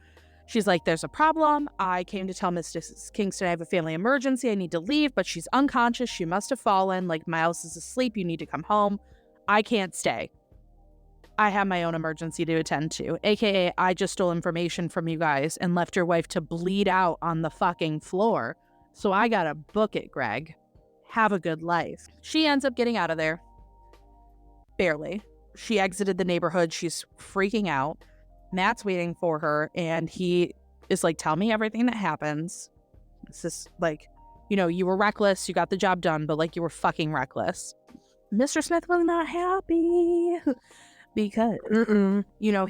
she's like, "There's a problem. I came to tell Mrs. Kingston I have a family emergency. I need to leave, but she's unconscious. She must have fallen. Miles is asleep. You need to come home. I can't stay. I have my own emergency to attend to. AKA, I just stole information from you guys and left your wife to bleed out on the fucking floor. So I gotta book it, Greg. Have a good life." She ends up getting out of there. Barely. She exited the neighborhood. She's freaking out. Matt's waiting for her, and he is like, "Tell me everything that happens." It's just you were reckless. You got the job done, but you were fucking reckless. Mr. Smith was not happy because,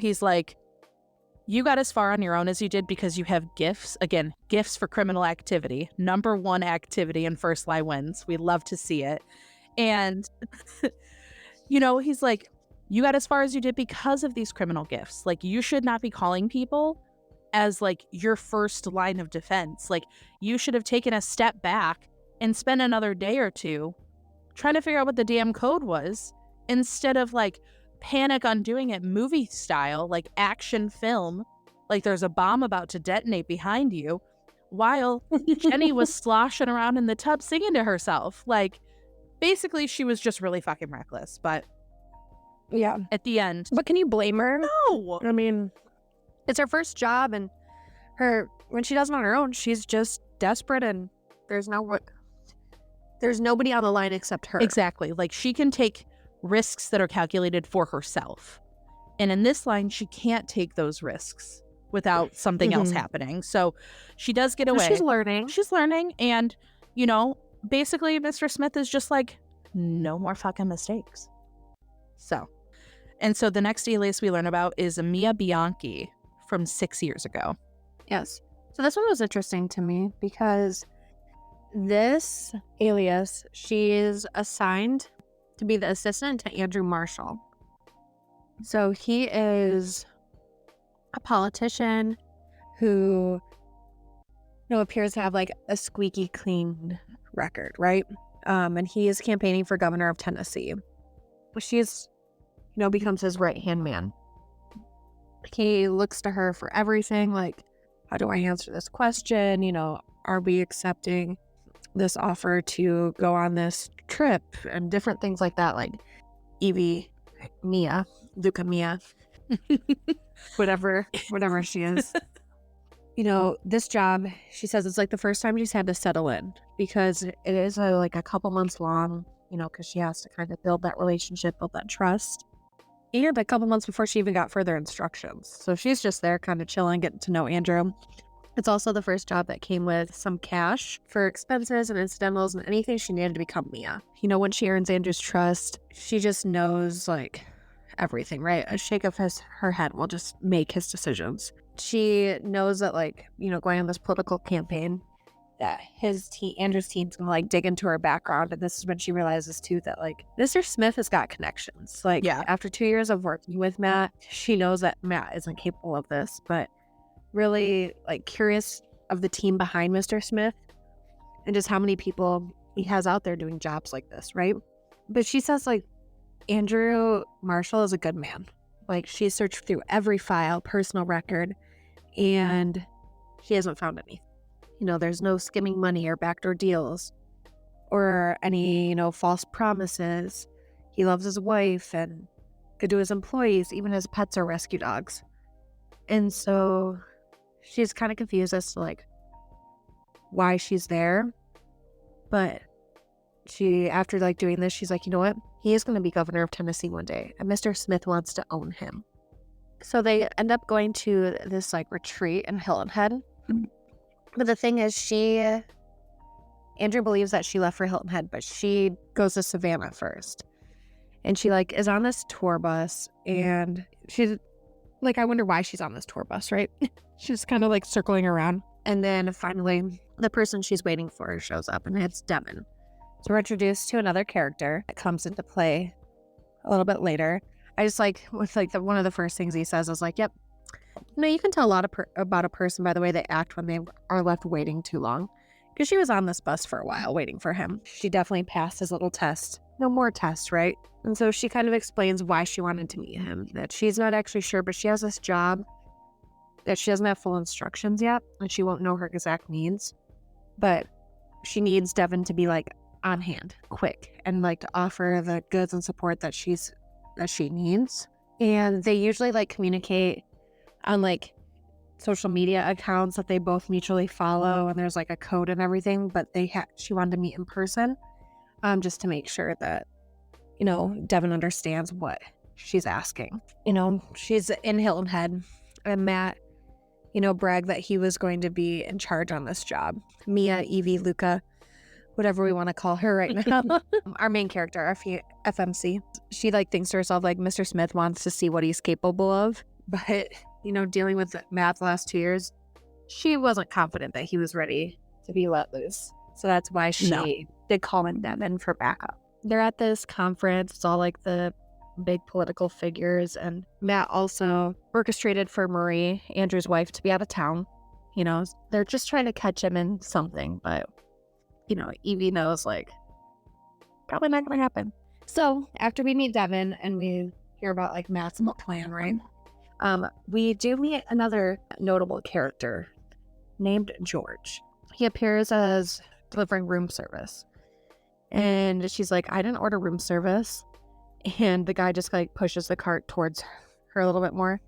he's like, "You got as far on your own as you did because you have gifts." Again, gifts for criminal activity. Number one activity in First Lie wins. We love to see it. And, he's like, "You got as far as you did because of these criminal gifts. You should not be calling people as your first line of defense. You should have taken a step back and spent another day or two trying to figure out what the damn code was instead of panic on doing it movie style, action film, there's a bomb about to detonate behind you, while Jenny was sloshing around in the tub singing to herself. Basically, she was just really fucking reckless. But yeah, at the end. But can you blame her? No. I mean, it's her first job, and when she does it on her own, she's just desperate, and there's nobody on the line except her. Exactly. She can take risks that are calculated for herself. And in this line, she can't take those risks without something else Mhm. happening. So she does get Well, away. she's learning. She's learning, and, you know, basically Mr. Smith is just like, no more fucking mistakes. So, and so the next alias we learn about is Mia Bianchi from 6 years ago. Yes. So this one was interesting to me because this alias, she is assigned to be the assistant to Andrew Marshall. So he is a politician who, appears to have like a squeaky clean record, right? And he is campaigning for governor of Tennessee. She's, becomes his right-hand man. He looks to her for everything, like, how do I answer this question? Are we accepting this offer to go on this trip and different things like that, like Evie, Mia, Luca Mia, whatever she is. This job, she says it's like the first time she's had to settle in because it is like a couple months long, because she has to kind of build that relationship, build that trust. And a couple months before she even got further instructions. So she's just there kind of chilling, getting to know Andrew. It's also the first job that came with some cash for expenses and incidentals and anything she needed to become Mia. When she earns Andrew's trust, she just knows like everything, right? A shake of her head will just make his decisions. She knows that going on this political campaign, that Andrew's team's gonna dig into her background, and this is when she realizes too that Mr. Smith has got connections. After 2 years of working with Matt, she knows that Matt isn't capable of this, but really curious of the team behind Mr. Smith and just how many people he has out there doing jobs like this, right? But she says Andrew Marshall is a good man. She searched through every file, personal record, and she hasn't found anything. There's no skimming money or backdoor deals or any, false promises. He loves his wife and good to his employees, even his pets are rescue dogs. And so she's kind of confused as to why she's there. But she, after doing this, she's like, you know what? He is going to be governor of Tennessee one day, and Mr. Smith wants to own him. So they end up going to this retreat in Hilton Head. But the thing is, Andrew believes that she left for Hilton Head, but she goes to Savannah first. And she is on this tour bus, and she's I wonder why she's on this tour bus, right? She's kind of circling around. And then finally, the person she's waiting for shows up, and it's Devin. So we're introduced to another character that comes into play a little bit later. I just with one of the first things he says is yep. You can tell a lot about a person by the way they act when they are left waiting too long. Because she was on this bus for a while waiting for him. She definitely passed his little test. No more tests, right? And so she kind of explains why she wanted to meet him. That she's not actually sure, but she has this job that she doesn't have full instructions yet. And she won't know her exact needs. But she needs Devin to be on hand, quick, and to offer the goods and support that she needs. And they usually communicate on social media accounts that they both mutually follow, and there's a code and everything, but she wanted to meet in person just to make sure that Devin understands what she's asking. She's in Hilton Head, and Matt bragged that he was going to be in charge on this job. Mia, Evie, Luca, whatever we want to call her right now. Our main character, our FMC, she thinks to herself Mr. Smith wants to see what he's capable of, but dealing with Matt the last 2 years, she wasn't confident that he was ready to be let loose. So that's why she did call in Devin for backup. They're at this conference. It's all the big political figures. And Matt also orchestrated for Marie, Andrew's wife, to be out of town. They're just trying to catch him in something. But, Evie knows, probably not going to happen. So after we meet Devin and we hear about, Matt's plan, right? We do meet another notable character named George. He appears as delivering room service. And she's like, I didn't order room service. And the guy just pushes the cart towards her a little bit more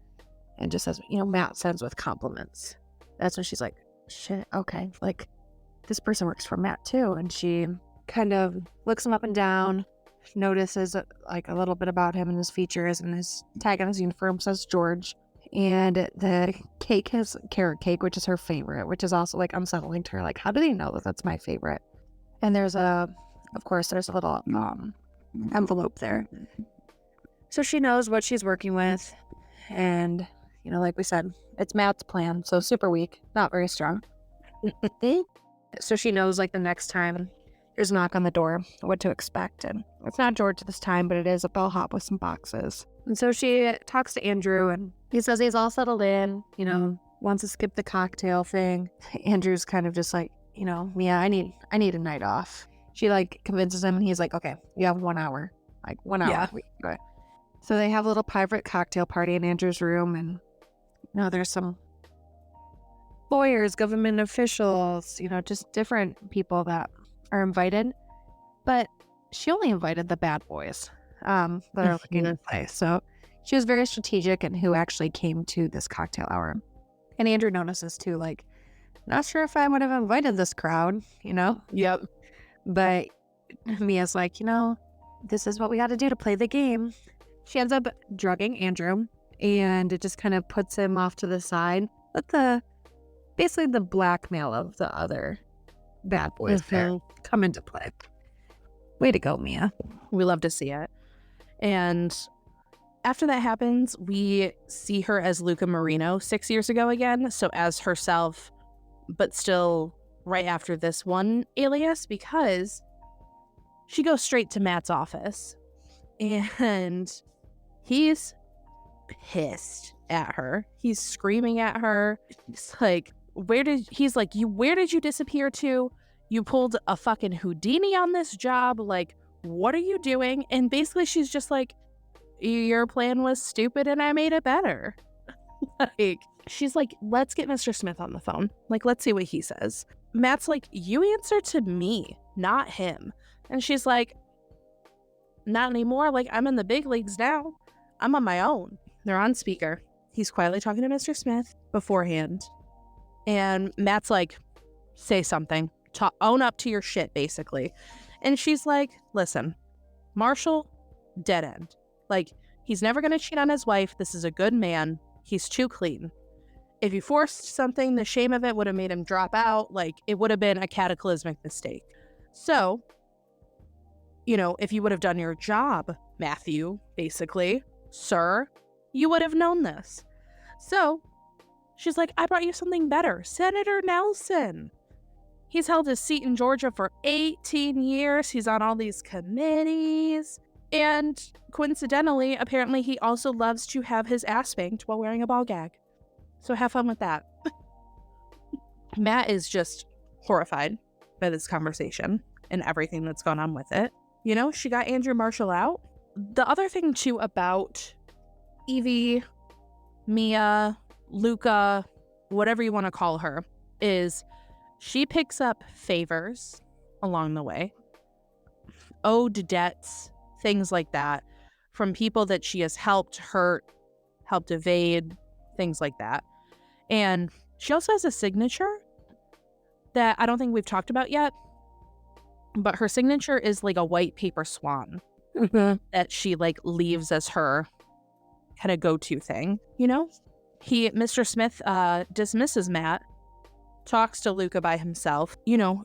and just says, Matt sends with compliments. That's when she's like, shit, okay. This person works for Matt too. And she kind of looks him up and down, notices a little bit about him and his features, and his tag on his uniform says George. And the cake has carrot cake, which is her favorite, which is also like unsettling to her. Like, how do they know that that's my favorite? And there's of course, there's a little envelope there. So she knows what she's working with. And, like we said, it's Matt's plan. So super weak, not very strong. So she knows like the next time there's a knock on the door, what to expect. And it's not George this time, but it is a bellhop with some boxes. And so she talks to Andrew, and he says he's all settled in, wants to skip the cocktail thing. Andrew's kind of just like, Mia, I need a night off. She like convinces him, and he's like, okay, you have 1 hour. Like 1 hour. Yeah. Okay. So they have a little private cocktail party in Andrew's room, and there's some lawyers, government officials, just different people that are invited. But she only invited the bad boys that are looking to play. So she was very strategic in who actually came to this cocktail hour. And Andrew notices too, like, not sure if I would have invited this crowd, Yep. But Mia's like, this is what we got to do to play the game. She ends up drugging Andrew, and it just kind of puts him off to the side. Let basically the blackmail of the other bad boys there come into play. Way to go, Mia. We love to see it. And after that happens, we see her as Luca Marino 6 years ago again. So as herself, but still right after this one alias, because she goes straight to Matt's office. And he's pissed at her. He's screaming at her. He's like, where did you disappear to? You pulled a fucking Houdini on this job. Like, what are you doing? And basically she's just like, your plan was stupid and I made it better. Like, she's like, let's get Mr. Smith on the phone. Like, let's see what he says. Matt's like, you answer to me, not him. And she's like, not anymore. Like, I'm in the big leagues now. I'm on my own. They're on speaker. He's quietly talking to Mr. Smith beforehand. And Matt's like, say something. Own up to your shit, basically. And she's like, listen, Marshall, dead end. Like, he's never going to cheat on his wife. This is a good man. He's too clean. If you forced something, the shame of it would have made him drop out. Like, it would have been a cataclysmic mistake. So, if you would have done your job, Matthew, basically, sir, you would have known this. So, she's like, I brought you something better. Senator Nelson. He's held his seat in Georgia for 18 years. He's on all these committees. And coincidentally, apparently he also loves to have his ass spanked while wearing a ball gag. So have fun with that. Matt is just horrified by this conversation and everything that's gone on with it. She got Andrew Marshall out. The other thing, too, about Evie, Mia, Luca, whatever you want to call her, is she picks up favors along the way, owed debts, things like that, from people that she has helped hurt, helped evade, things like that. And she also has a signature that I don't think we've talked about yet, but her signature is like a white paper swan that she like leaves as her kind of go-to thing, Mr. Smith dismisses Matt, talks to Luca by himself.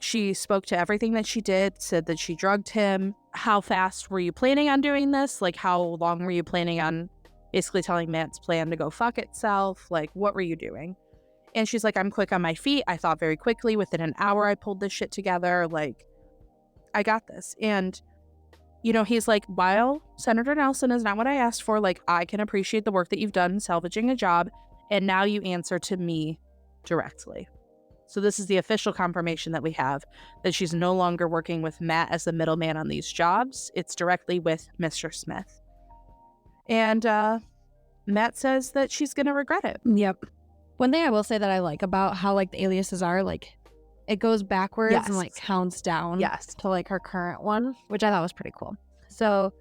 She spoke to everything that she did, said that she drugged him. How fast were you planning on doing this? Like, how long were you planning on basically telling Matt's plan to go fuck itself? Like, what were you doing? And she's like, I'm quick on my feet. I thought very quickly. Within an hour, I pulled this shit together. Like, I got this. And, he's like, while Senator Nelson is not what I asked for, like, I can appreciate the work that you've done salvaging a job. And now you answer to me directly. So this is the official confirmation that we have that she's no longer working with Matt as the middleman on these jobs. It's directly with Mr. Smith. And Matt says that she's going to regret it. Yep. One thing I will say that I like about how like the aliases are, like it goes backwards and like counts down to like her current one, which I thought was pretty cool. So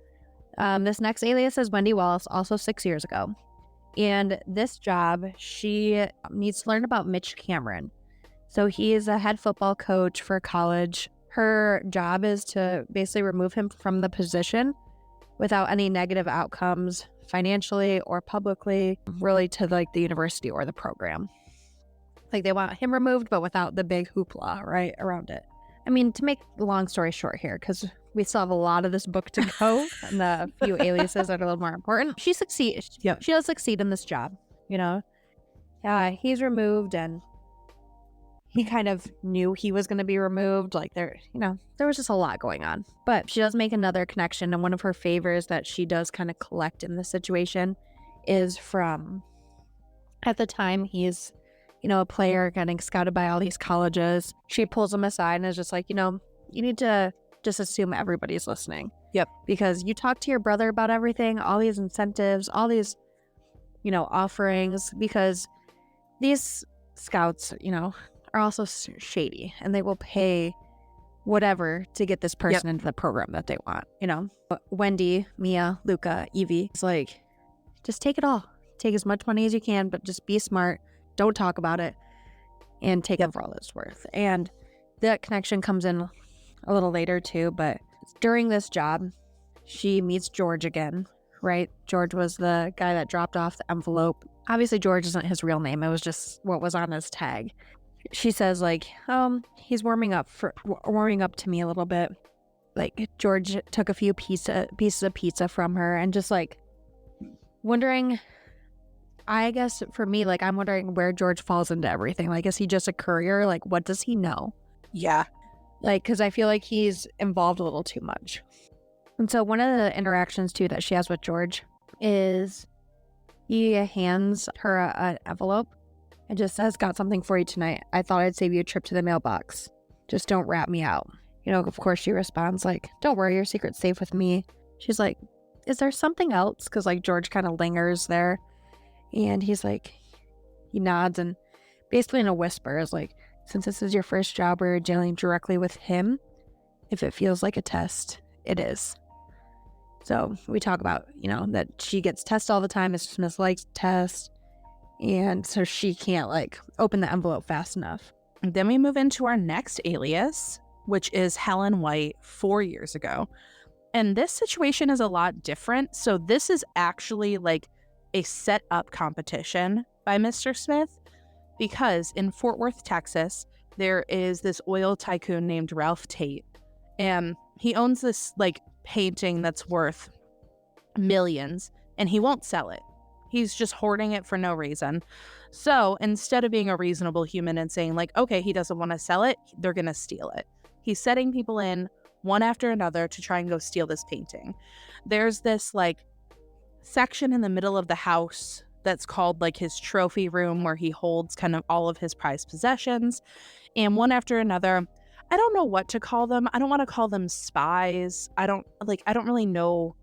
this next alias is Wendy Wallace, also 6 years ago. And this job, she needs to learn about Mitch Cameron. So he is a head football coach for college. Her job is to basically remove him from the position without any negative outcomes financially or publicly, really to like the university or the program. Like they want him removed, but without the big hoopla, right, around it. I mean, to make the long story short here, because we still have a lot of this book to go and the few aliases that are a little more important. She succeeds. Yep. She does succeed in this job, you know. He's removed, and he kind of knew he was going to be removed. Like there was just a lot going on. But she does make another connection, and one of her favors that she does kind of collect in this situation is from, at the time, he's a player getting scouted by all these colleges. She pulls him aside and is just like, you need to just assume everybody's listening. Yep. Because you talk to your brother about everything, all these incentives, all these, offerings, because these scouts, are also shady, and they will pay whatever to get this person into the program that they want, Wendy, Mia, Luca, Evie, it's like, just take it all. Take as much money as you can, but just be smart. Don't talk about it, and take it for all it's worth. And that connection comes in a little later too, but during this job, she meets George again, right? George was the guy that dropped off the envelope. Obviously, George isn't his real name. It was just what was on his tag. She says, like, he's warming up to me a little bit. Like, George took a few pieces of pizza from her, and just, like, wondering... I guess for me, like, I'm wondering where George falls into everything. Like, is he just a courier? Like, what does he know? Yeah. Like, because I feel like he's involved a little too much. And so one of the interactions, too, that she has with George is he hands her an envelope and just says, got something for you tonight. I thought I'd save you a trip to the mailbox. Just don't rat me out. Of course, she responds, like, don't worry, your secret's safe with me. She's like, is there something else? Because, like, George kind of lingers there. And he's like, he nods and basically in a whisper is like, since this is your first job where you're dealing directly with him, if it feels like a test, it is. So we talk about, that she gets tests all the time. Mr. Smith likes tests. And so she can't like open the envelope fast enough. And then we move into our next alias, which is Helen White 4 years ago. And this situation is a lot different. So this is actually like a set up competition by Mr. Smith, because in Fort Worth, Texas, there is this oil tycoon named Ralph Tate, and he owns this like painting that's worth millions, and he won't sell it. He's just hoarding it for no reason. So instead of being a reasonable human and saying like, okay, he doesn't want to sell it, they're going to steal it. He's setting people in one after another to try and go steal this painting. There's this like section in the middle of the house that's called like his trophy room, where he holds kind of all of his prized possessions. And one after another, I don't know what to call them. I don't want to call them spies. I don't really know,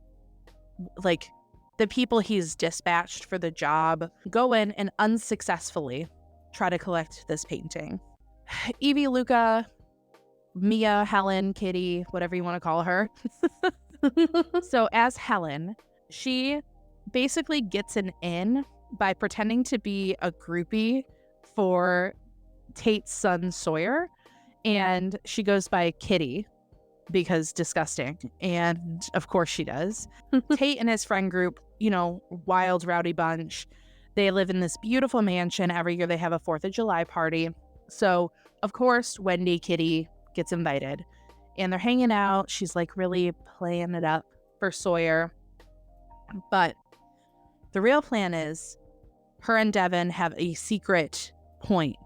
like, the people he's dispatched for the job go in and unsuccessfully try to collect this painting. Evie, Luca, Mia, Helen, Kitty, whatever you want to call her. So as Helen, she basically gets an in by pretending to be a groupie for Tate's son Sawyer, and she goes by Kitty because disgusting, and of course she does. Tate and his friend group, wild rowdy bunch, they live in this beautiful mansion. Every year they have a 4th of July party, so of course Wendy Kitty gets invited, and they're hanging out. She's like really playing it up for Sawyer, but the real plan is her and Devin have a secret point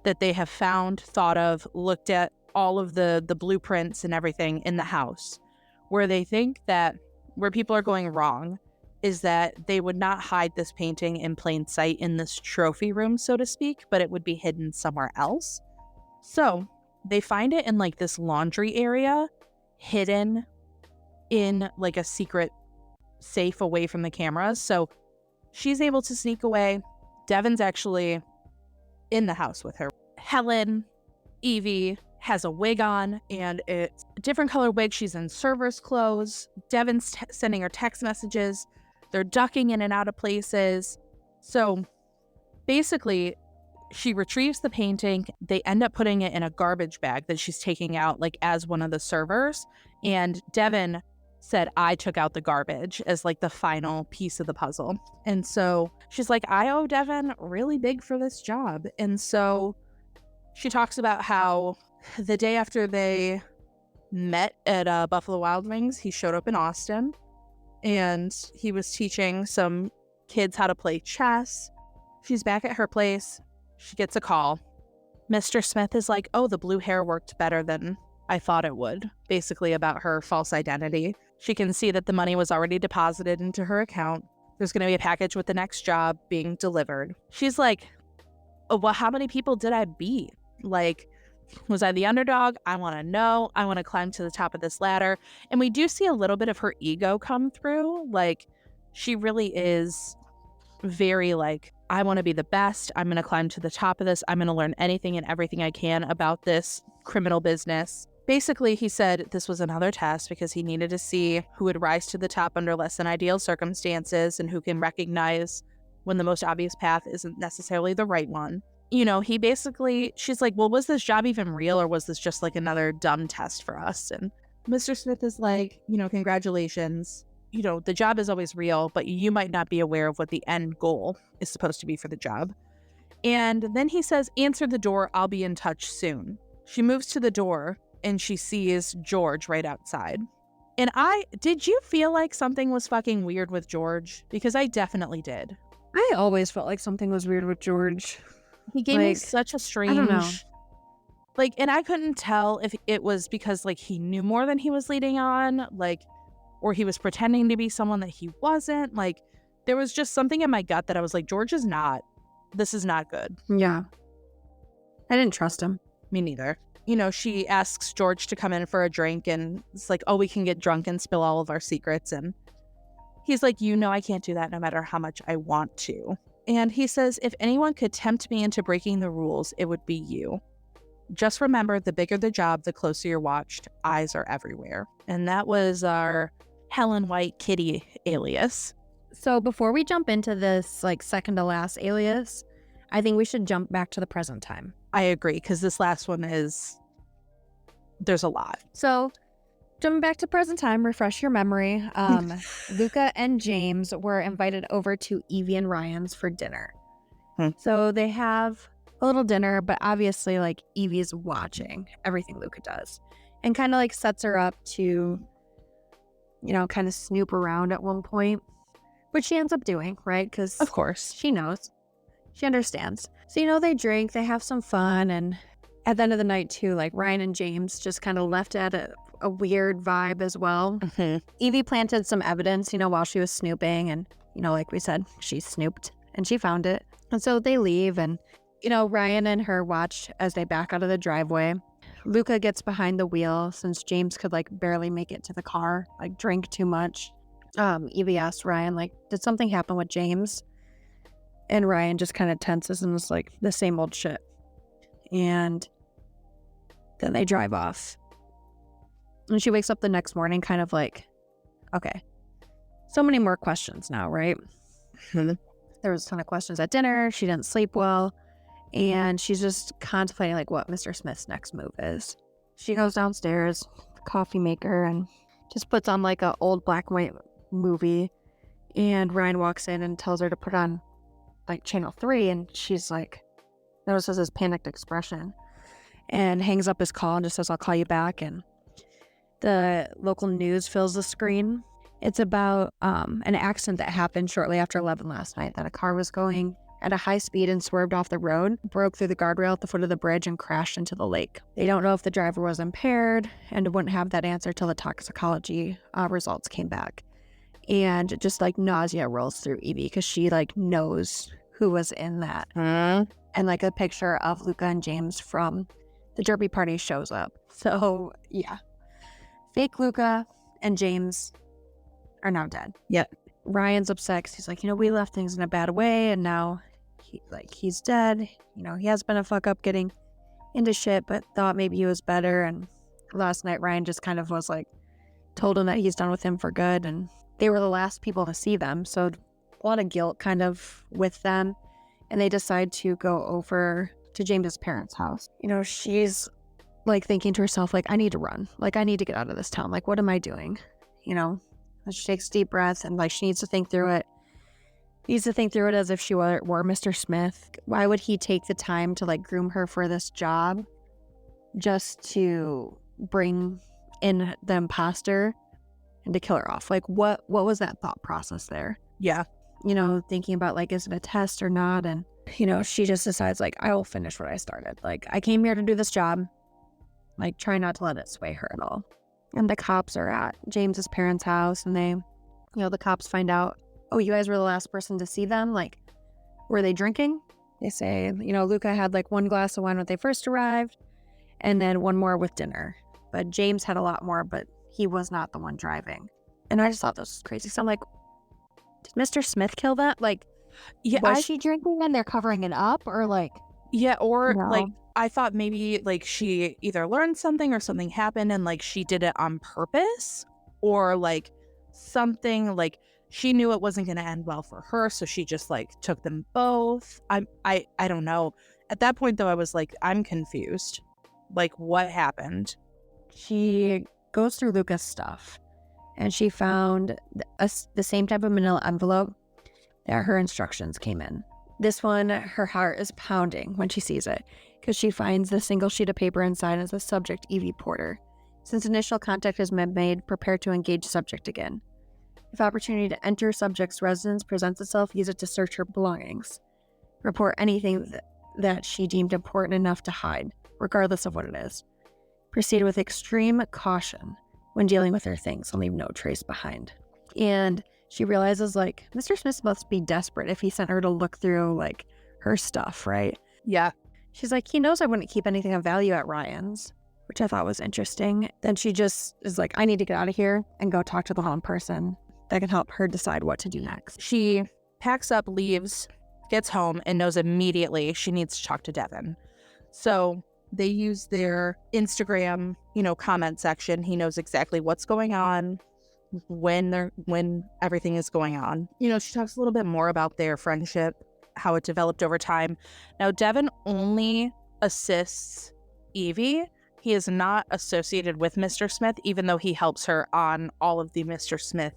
that they have found, thought of, looked at all of the blueprints and everything in the house, where they think that where people are going wrong is that they would not hide this painting in plain sight in this trophy room, so to speak, but it would be hidden somewhere else. So they find it in like this laundry area, hidden in like a secret safe away from the cameras. So she's able to sneak away. Devin's actually in the house with her. Helen, Evie, has a wig on, and it's a different color wig. She's in server's clothes. Devin's sending her text messages. They're ducking in and out of places. So basically, she retrieves the painting. They end up putting it in a garbage bag that she's taking out like as one of the servers. And Devin said I took out the garbage as like the final piece of the puzzle. And so she's like, I owe Devin really big for this job. And so she talks about how the day after they met at Buffalo Wild Wings, he showed up in Austin and he was teaching some kids how to play chess. She's back at her place. She gets a call. Mr. Smith is like, oh, the blue hair worked better than I thought it would, basically about her false identity. She can see that the money was already deposited into her account. There's going to be a package with the next job being delivered. She's like, oh, well, how many people did I beat? Like, was I the underdog? I want to know. I want to climb to the top of this ladder. And we do see a little bit of her ego come through. Like, she really is very like, I want to be the best. I'm going to climb to the top of this. I'm going to learn anything and everything I can about this criminal business. Basically, he said this was another test because he needed to see who would rise to the top under less than ideal circumstances and who can recognize when the most obvious path isn't necessarily the right one. You know, he basically, she's like, well, was this job even real or was this just like another dumb test for us? And Mr. Smith is like, you know, congratulations. You know, the job is always real, but you might not be aware of what the end goal is supposed to be for the job. And then he says, answer the door. I'll be in touch soon. She moves to the door and she sees George right outside. And did you feel like something was fucking weird with George? Because I definitely did. I always felt like something was weird with George. He gave me such a strange, I don't know. Like, and I couldn't tell if it was because like he knew more than he was leading on, like, or he was pretending to be someone that he wasn't. Like, there was just something in my gut that I was like, George is not, this is not good. Yeah. I didn't trust him. Me neither. You know, she asks George to come in for a drink and it's like, oh, we can get drunk and spill all of our secrets. And he's like, you know, I can't do that no matter how much I want to. And he says, if anyone could tempt me into breaking the rules, it would be you. Just remember, the bigger the job, the closer you're watched. Eyes are everywhere. And that was our Helen White Kitty alias. So before we jump into this like second to last alias, I think we should jump back to the present time. I agree, because this last one there's a lot. So jumping back to present time, refresh your memory. Luca and James were invited over to Evie and Ryan's for dinner. So they have a little dinner, but obviously like Evie's watching everything Luca does and kind of like sets her up to, you know, kind of snoop around at one point, which she ends up doing, right? Because of course she knows, she understands. So, you know, they drink, they have some fun. And at the end of the night too, like Ryan and James just kind of left at a weird vibe as well. Evie planted some evidence, you know, while she was snooping. And, you know, like we said, she snooped and she found it. And so they leave and, you know, Ryan and her watch as they back out of the driveway. Luca gets behind the wheel since James could like barely make it to the car, like drink too much. Evie asked Ryan, like, did something happen with James? And Ryan just kind of tenses and is like, the same old shit. And then they drive off. And she wakes up the next morning kind of like, okay, so many more questions now, right? There was a ton of questions at dinner. She didn't sleep well. And she's just contemplating like what Mr. Smith's next move is. She goes downstairs, coffee maker, and just puts on like a old black and white movie. And Ryan walks in and tells her to put on like channel 3. And she's like, notices his panicked expression and hangs up his call and just says, I'll call you back. And the local news fills the screen. It's about an accident that happened shortly after 11 last night, that a car was going at a high speed and swerved off the road, broke through the guardrail at the foot of the bridge and crashed into the lake. They don't know if the driver was impaired and wouldn't have that answer till the toxicology results came back. And just like nausea rolls through Evie because she like knows who was in that. And like a picture of Luca and James from the derby party shows up. So yeah, fake Luca and James are now dead. Yep. Ryan's upset because he's like, you know, we left things in a bad way and now he's dead. You know, he has been a fuck up getting into shit, but thought maybe he was better. And last night Ryan just kind of was like, told him that he's done with him for good. And they were the last people to see them. So a lot of guilt kind of with them. And they decide to go over to James's parents' house. You know, she's like thinking to herself, like, I need to run. Like, I need to get out of this town. Like, what am I doing? She takes a deep breath and like she needs to think through it. Needs to think through it as if she were Mr. Smith. Why would he take the time to like groom her for this job just to bring in the imposter and to kill her off? Like what was that thought process there? Yeah. Thinking about like, is it a test or not? And, she just decides like, I will finish what I started. Like I came here to do this job. Like try not to let it sway her at all. And the cops are at James's parents' house and they, the cops find out, oh, you guys were the last person to see them? Like, were they drinking? They say, Luca had like one glass of wine when they first arrived and then one more with dinner. But James had a lot more, but he was not the one driving. And I just thought this was crazy. So I'm like, did Mr. Smith kill that? Like, yeah, was she drinking and they're covering it up or like? Yeah, or No. like, I thought maybe like she either learned something or something happened and like she did it on purpose, or like something like she knew it wasn't going to end well for her, so she just like took them both. I don't know. At that point though, I was like, I'm confused. Like, what happened? She goes through Luca's stuff and she found the same type of manila envelope that her instructions came in. This one, her heart is pounding when she sees it because she finds the single sheet of paper inside as a subject, Evie Porter. Since initial contact has been made, prepare to engage subject again. If opportunity to enter subject's residence presents itself, use it to search her belongings. Report anything that she deemed important enough to hide, regardless of what it is. Proceed with extreme caution when dealing with her things and leave no trace behind. And she realizes, like, Mr. Smith must be desperate if he sent her to look through, like, her stuff, right? Yeah. She's like, he knows I wouldn't keep anything of value at Ryan's, which I thought was interesting. Then she just is like, I need to get out of here and go talk to the one person that can help her decide what to do next. She packs up, leaves, gets home, and knows immediately she needs to talk to Devin. So they use their Instagram, comment section. He knows exactly what's going on, when everything is going on. She talks a little bit more about their friendship, how it developed over time. Now, Devin only assists Evie. He is not associated with Mr. Smith, even though he helps her on all of the Mr. Smith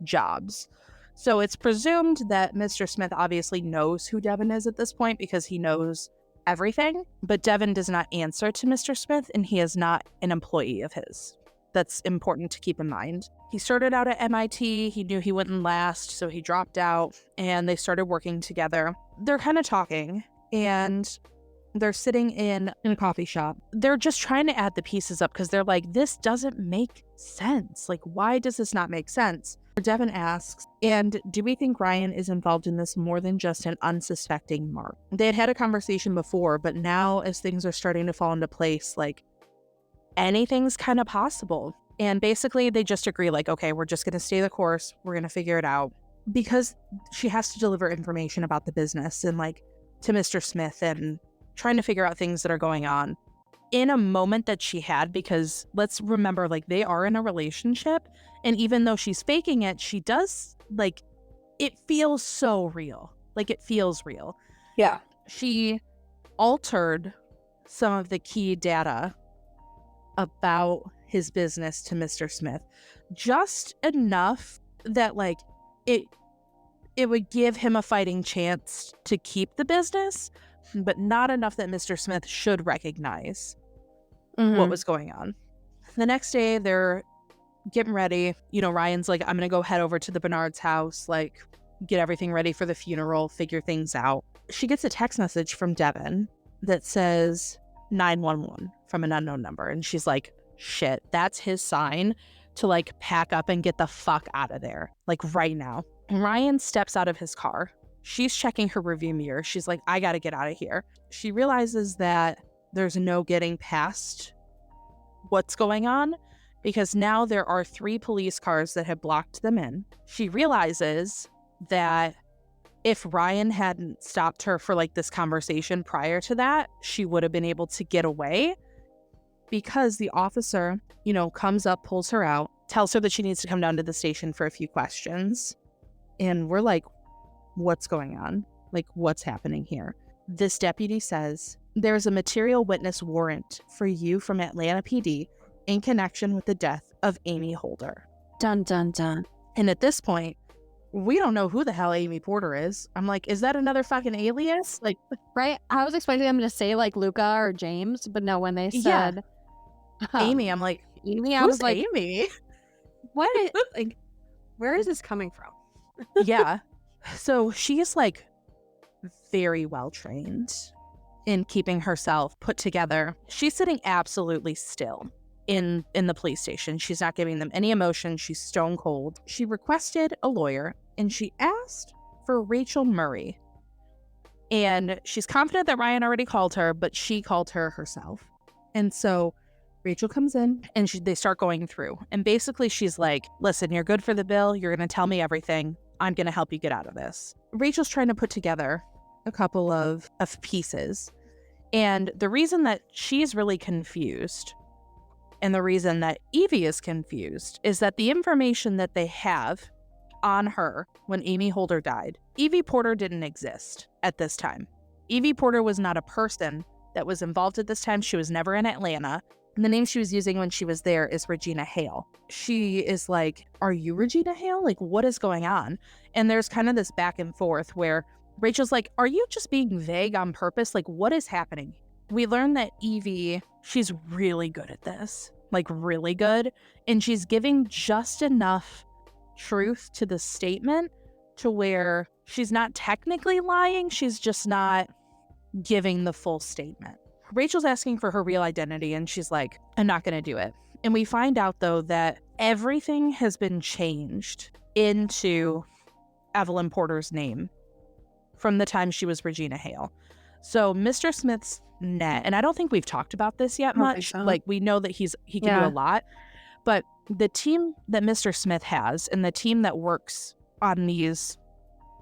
jobs. So it's presumed that Mr. Smith obviously knows who Devin is at this point because he knows everything, but Devin does not answer to Mr. Smith and he is not an employee of his. That's important to keep in mind. He started out at MIT, he knew he wouldn't last, so he dropped out and they started working together. They're kind of talking and they're sitting in a coffee shop. They're just trying to add the pieces up because they're like, this doesn't make sense. Like, why does this not make sense? Devin asks, and do we think Ryan is involved in this more than just an unsuspecting mark? They had a conversation before, but now as things are starting to fall into place, like anything's kind of possible. And basically they just agree like, okay, we're just going to stay the course. We're going to figure it out because she has to deliver information about the business and like to Mr. Smith and trying to figure out things that are going on in a moment that she had, because let's remember, like, they are in a relationship. And even though she's faking it, she does, like, it feels so real. Like, it feels real. Yeah. She altered some of the key data about his business to Mr. Smith, just enough that, like, it would give him a fighting chance to keep the business, but not enough that Mr. Smith should recognize what was going on. The next day, they're getting ready. Ryan's like, I'm going to go head over to the Bernard's house, like, get everything ready for the funeral, figure things out. She gets a text message from Devin that says 911 from an unknown number. And she's like, shit, that's his sign to, like, pack up and get the fuck out of there, like, right now. Ryan steps out of his car. She's checking her rearview mirror. She's like, I got to get out of here. She realizes that there's no getting past what's going on because now there are 3 police cars that have blocked them in. She realizes that if Ryan hadn't stopped her for, like, this conversation prior to that, she would have been able to get away because the officer, comes up, pulls her out, tells her that she needs to come down to the station for a few questions. And we're like, what's going on? Like, what's happening here? This deputy says, there's a material witness warrant for you from Atlanta PD in connection with the death of Amy Holder. Dun, dun, dun. And at this point, we don't know who the hell Amy Porter is. I'm like, is that another fucking alias? Like, Right? I was expecting them to say like Luca or James, but no, when they yeah, said Amy, I'm like, Amy, I who's was like, Amy? what? Like, where is this coming from? Yeah. So she is like very well trained in keeping herself put together. She's sitting absolutely still in the police station. She's not giving them any emotion. She's stone cold. She requested a lawyer and she asked for Rachel Murray. And she's confident that Ryan already called her, but she called her herself. And so Rachel comes in and they start going through. And basically she's like, listen, you're good for the bill. You're going to tell me everything. I'm going to help you get out of this. Rachel's trying to put together a couple of pieces. And the reason that she's really confused and the reason that Evie is confused is that the information that they have on her when Amy Holder died, Evie Porter didn't exist at this time. Evie Porter was not a person that was involved at this time. She was never in Atlanta. And the name she was using when she was there is Regina Hale. She is like, are you Regina Hale? Like, what is going on? And there's kind of this back and forth where Rachel's like, are you just being vague on purpose? Like, what is happening? We learn that Evie, she's really good at this, like really good. And she's giving just enough truth to the statement to where she's not technically lying. She's just not giving the full statement. Rachel's asking for her real identity and she's like, I'm not going to do it. And we find out though that everything has been changed into Evelyn Porter's name from the time she was Regina Hale. So Mr. Smith's net, and I don't think we've talked about this yet much. So. Like we know that he can do a lot, but the team that Mr. Smith has and the team that works on these,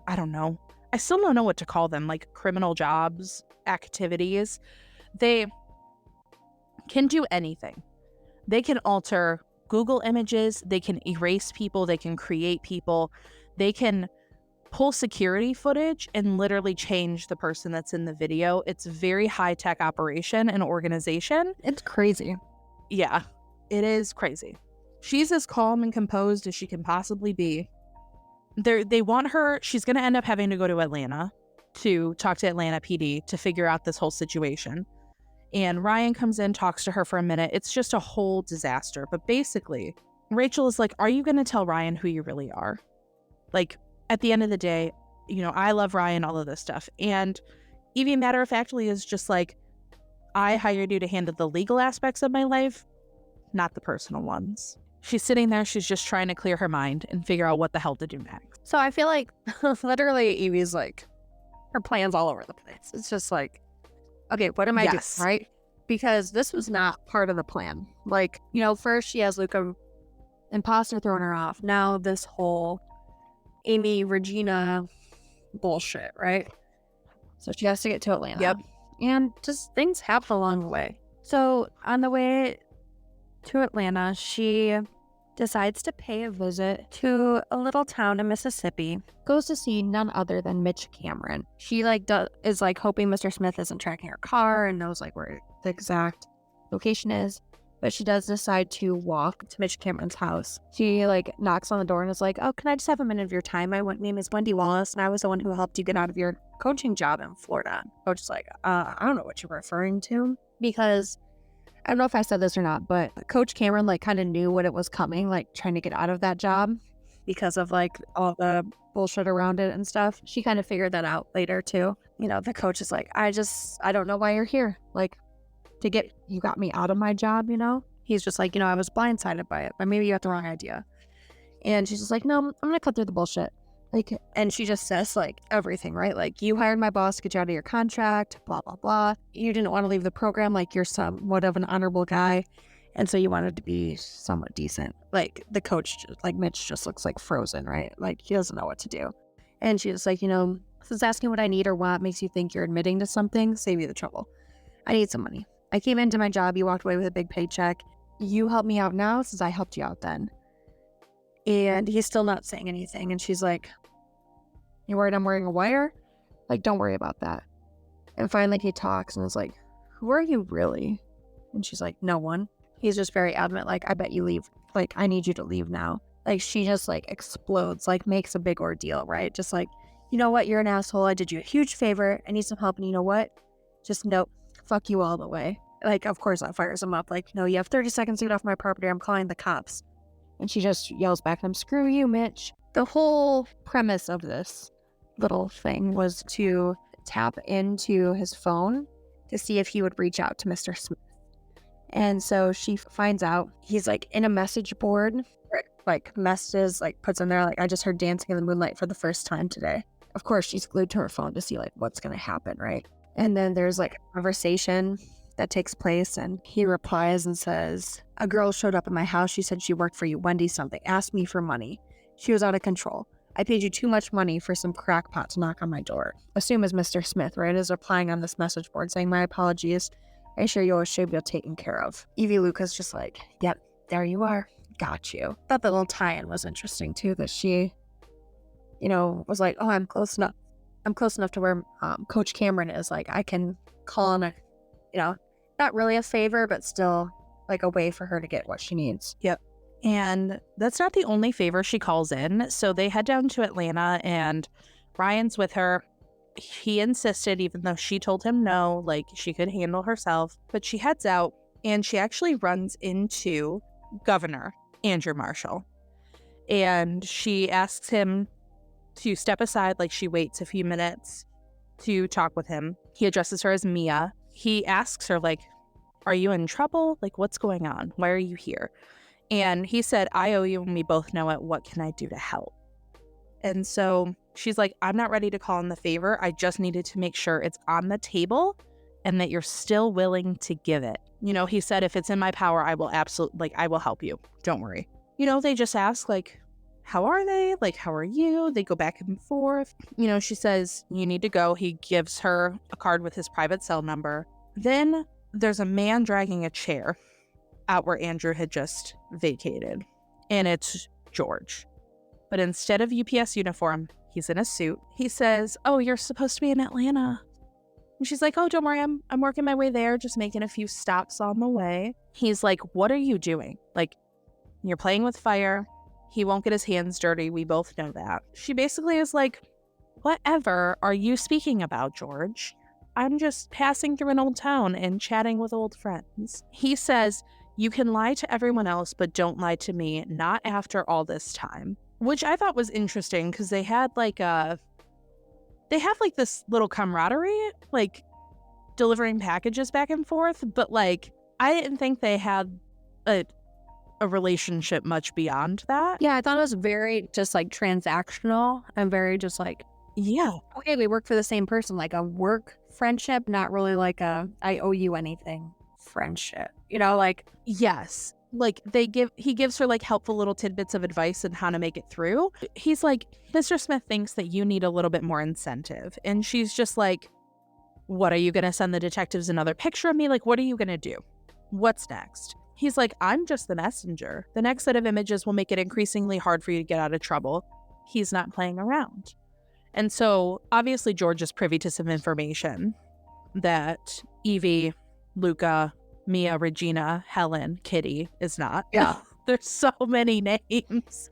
I don't know, I still don't know what to call them, like criminal jobs, activities. They can do anything. They can alter Google images. They can erase people. They can create people. They can pull security footage and literally change the person that's in the video. It's a very high-tech operation and organization. It's crazy. Yeah, it is crazy. She's as calm and composed as she can possibly be. They want her, she's going to end up having to go to Atlanta to talk to Atlanta PD to figure out this whole situation. And Ryan comes in, talks to her for a minute. It's just a whole disaster. But basically, Rachel is like, are you going to tell Ryan who you really are? Like, at the end of the day, you know, I love Ryan, all of this stuff. And Evie, matter of factly, is just like, I hired you to handle the legal aspects of my life, not the personal ones. She's sitting there, she's just trying to clear her mind and figure out what the hell to do next. So I feel like literally Evie's like, her plan's all over the place. It's just like, okay, what am I doing, right? Because this was not part of the plan. Like, you know, first she has Luca imposter throwing her off. Now this whole Amy Regina bullshit, right? So she has to get to Atlanta. Yep. And just things happen along the way. So on the way to Atlanta, she decides to pay a visit to a little town in Mississippi. Goes to see none other than Mitch Cameron. She is hoping Mr. Smith isn't tracking her car and knows like where the exact location is. But she does decide to walk to Mitch Cameron's house. She like knocks on the door and is like, oh, can I just have a minute of your time? My name is Wendy Wallace and I was the one who helped you get out of your coaching job in Florida. Coach is like, I don't know what you're referring to, because I don't know if I said this or not, but Coach Cameron like kind of knew what it was coming, like trying to get out of that job because of like all the bullshit around it and stuff. She kind of figured that out later too. You know, the coach is like, I don't know why you're here. Like, you got me out of my job, you know? He's just like, you know, I was blindsided by it, but maybe you got the wrong idea. And she's just like, no, I'm gonna cut through the bullshit. Like, and she just says like everything, right? Like, you hired my boss to get you out of your contract, blah, blah, blah. You didn't want to leave the program. Like, you're somewhat of an honorable guy. And so you wanted to be somewhat decent. Like, the coach, like Mitch just looks like frozen, right? Like, he doesn't know what to do. And she's like, you know, since asking what I need or what makes you think you're admitting to something, save me the trouble. I need some money. I came into my job, you walked away with a big paycheck. You help me out now since I helped you out then. And he's still not saying anything. And she's like, you worried I'm wearing a wire? Like, don't worry about that. And finally he talks and is like, who are you really? And she's like, no one. He's just very adamant, like, I bet you leave. Like, I need you to leave now. Like, she just, like, explodes, like, makes a big ordeal, right? Just like, you know what? You're an asshole. I did you a huge favor. I need some help. And you know what? Just nope. Fuck you all the way. Like, of course, that fires him up. Like, no, you have 30 seconds to get off my property. I'm calling the cops. And she just yells back at him, screw you, Mitch. The whole premise of this little thing was to tap into his phone to see if he would reach out to Mr. Smith. And so she finds out he's like in a message board, like messages, like puts in there, like, I just heard Dancing in the Moonlight for the first time today. Of course, she's glued to her phone to see like what's going to happen, right? And then there's like a conversation that takes place, and he replies and says, a girl showed up at my house. She said she worked for you, Wendy something, asked me for money. She was out of control. I paid you too much money for some crackpot to knock on my door. Assume as Mr. Smith, right, is replying on this message board saying, my apologies. I assure you, should be taken care of. Evie Luca's just like, yep, there you are. Got you. Thought the little tie-in was interesting too, that she, you know, was like, oh, I'm close enough. I'm close enough to where Coach Cameron is. Like, I can call on a, you know, not really a favor, but still like a way for her to get what she needs. Yep. And that's not the only favor she calls in. So they head down to Atlanta and Ryan's with her. He insisted, even though she told him no, like she could handle herself. But she heads out and she actually runs into Governor Andrew Marshall. And she asks him to step aside, like she waits a few minutes to talk with him. He addresses her as Mia. He asks her, like, are you in trouble? Like, what's going on? Why are you here? And he said, I owe you and we both know it. What can I do to help? And so she's like, I'm not ready to call in the favor. I just needed to make sure it's on the table and that you're still willing to give it. You know, he said, if it's in my power, I will absolutely, like, I will help you. Don't worry. You know, they just ask, like, how are they? Like, how are you? They go back and forth. You know, she says, you need to go. He gives her a card with his private cell number. Then there's a man dragging a chair out where Andrew had just vacated. And it's George. But instead of UPS uniform, he's in a suit. He says, oh, you're supposed to be in Atlanta. And she's like, oh, don't worry, I'm working my way there, just making a few stops on the way. He's like, what are you doing? Like, you're playing with fire. He won't get his hands dirty. We both know that. She basically is like, whatever are you speaking about, George? I'm just passing through an old town and chatting with old friends. He says, you can lie to everyone else, but don't lie to me, not after all this time. Which I thought was interesting because they had like this little camaraderie, like delivering packages back and forth, but like I didn't think they had a relationship much beyond that. Yeah, I thought it was very just like transactional and very just like, yeah, okay, we work for the same person, like a work friendship, not really like a I owe you anything friendship, you know, like. Yes. Like he gives her like helpful little tidbits of advice on how to make it through. He's like, Mr. Smith thinks that you need a little bit more incentive. And she's just like, what, are you going to send the detectives another picture of me? Like, what are you going to do? What's next? He's like, I'm just the messenger. The next set of images will make it increasingly hard for you to get out of trouble. He's not playing around. And so obviously George is privy to some information that Evie, Luca, Mia, Regina, Helen, Kitty is not. Yeah. There's so many names.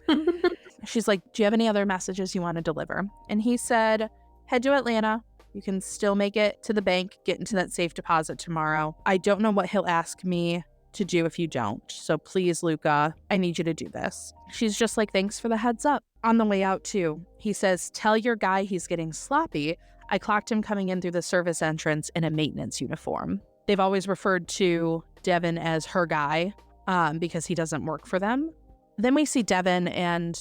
She's like, do you have any other messages you want to deliver? And he said, head to Atlanta. You can still make it to the bank, get into that safe deposit tomorrow. I don't know what he'll ask me to do if you don't. So please, Luca, I need you to do this. She's just like, thanks for the heads up. On the way out too, he says, tell your guy he's getting sloppy. I clocked him coming in through the service entrance in a maintenance uniform. They've always referred to Devin as her guy because he doesn't work for them. Then we see Devin and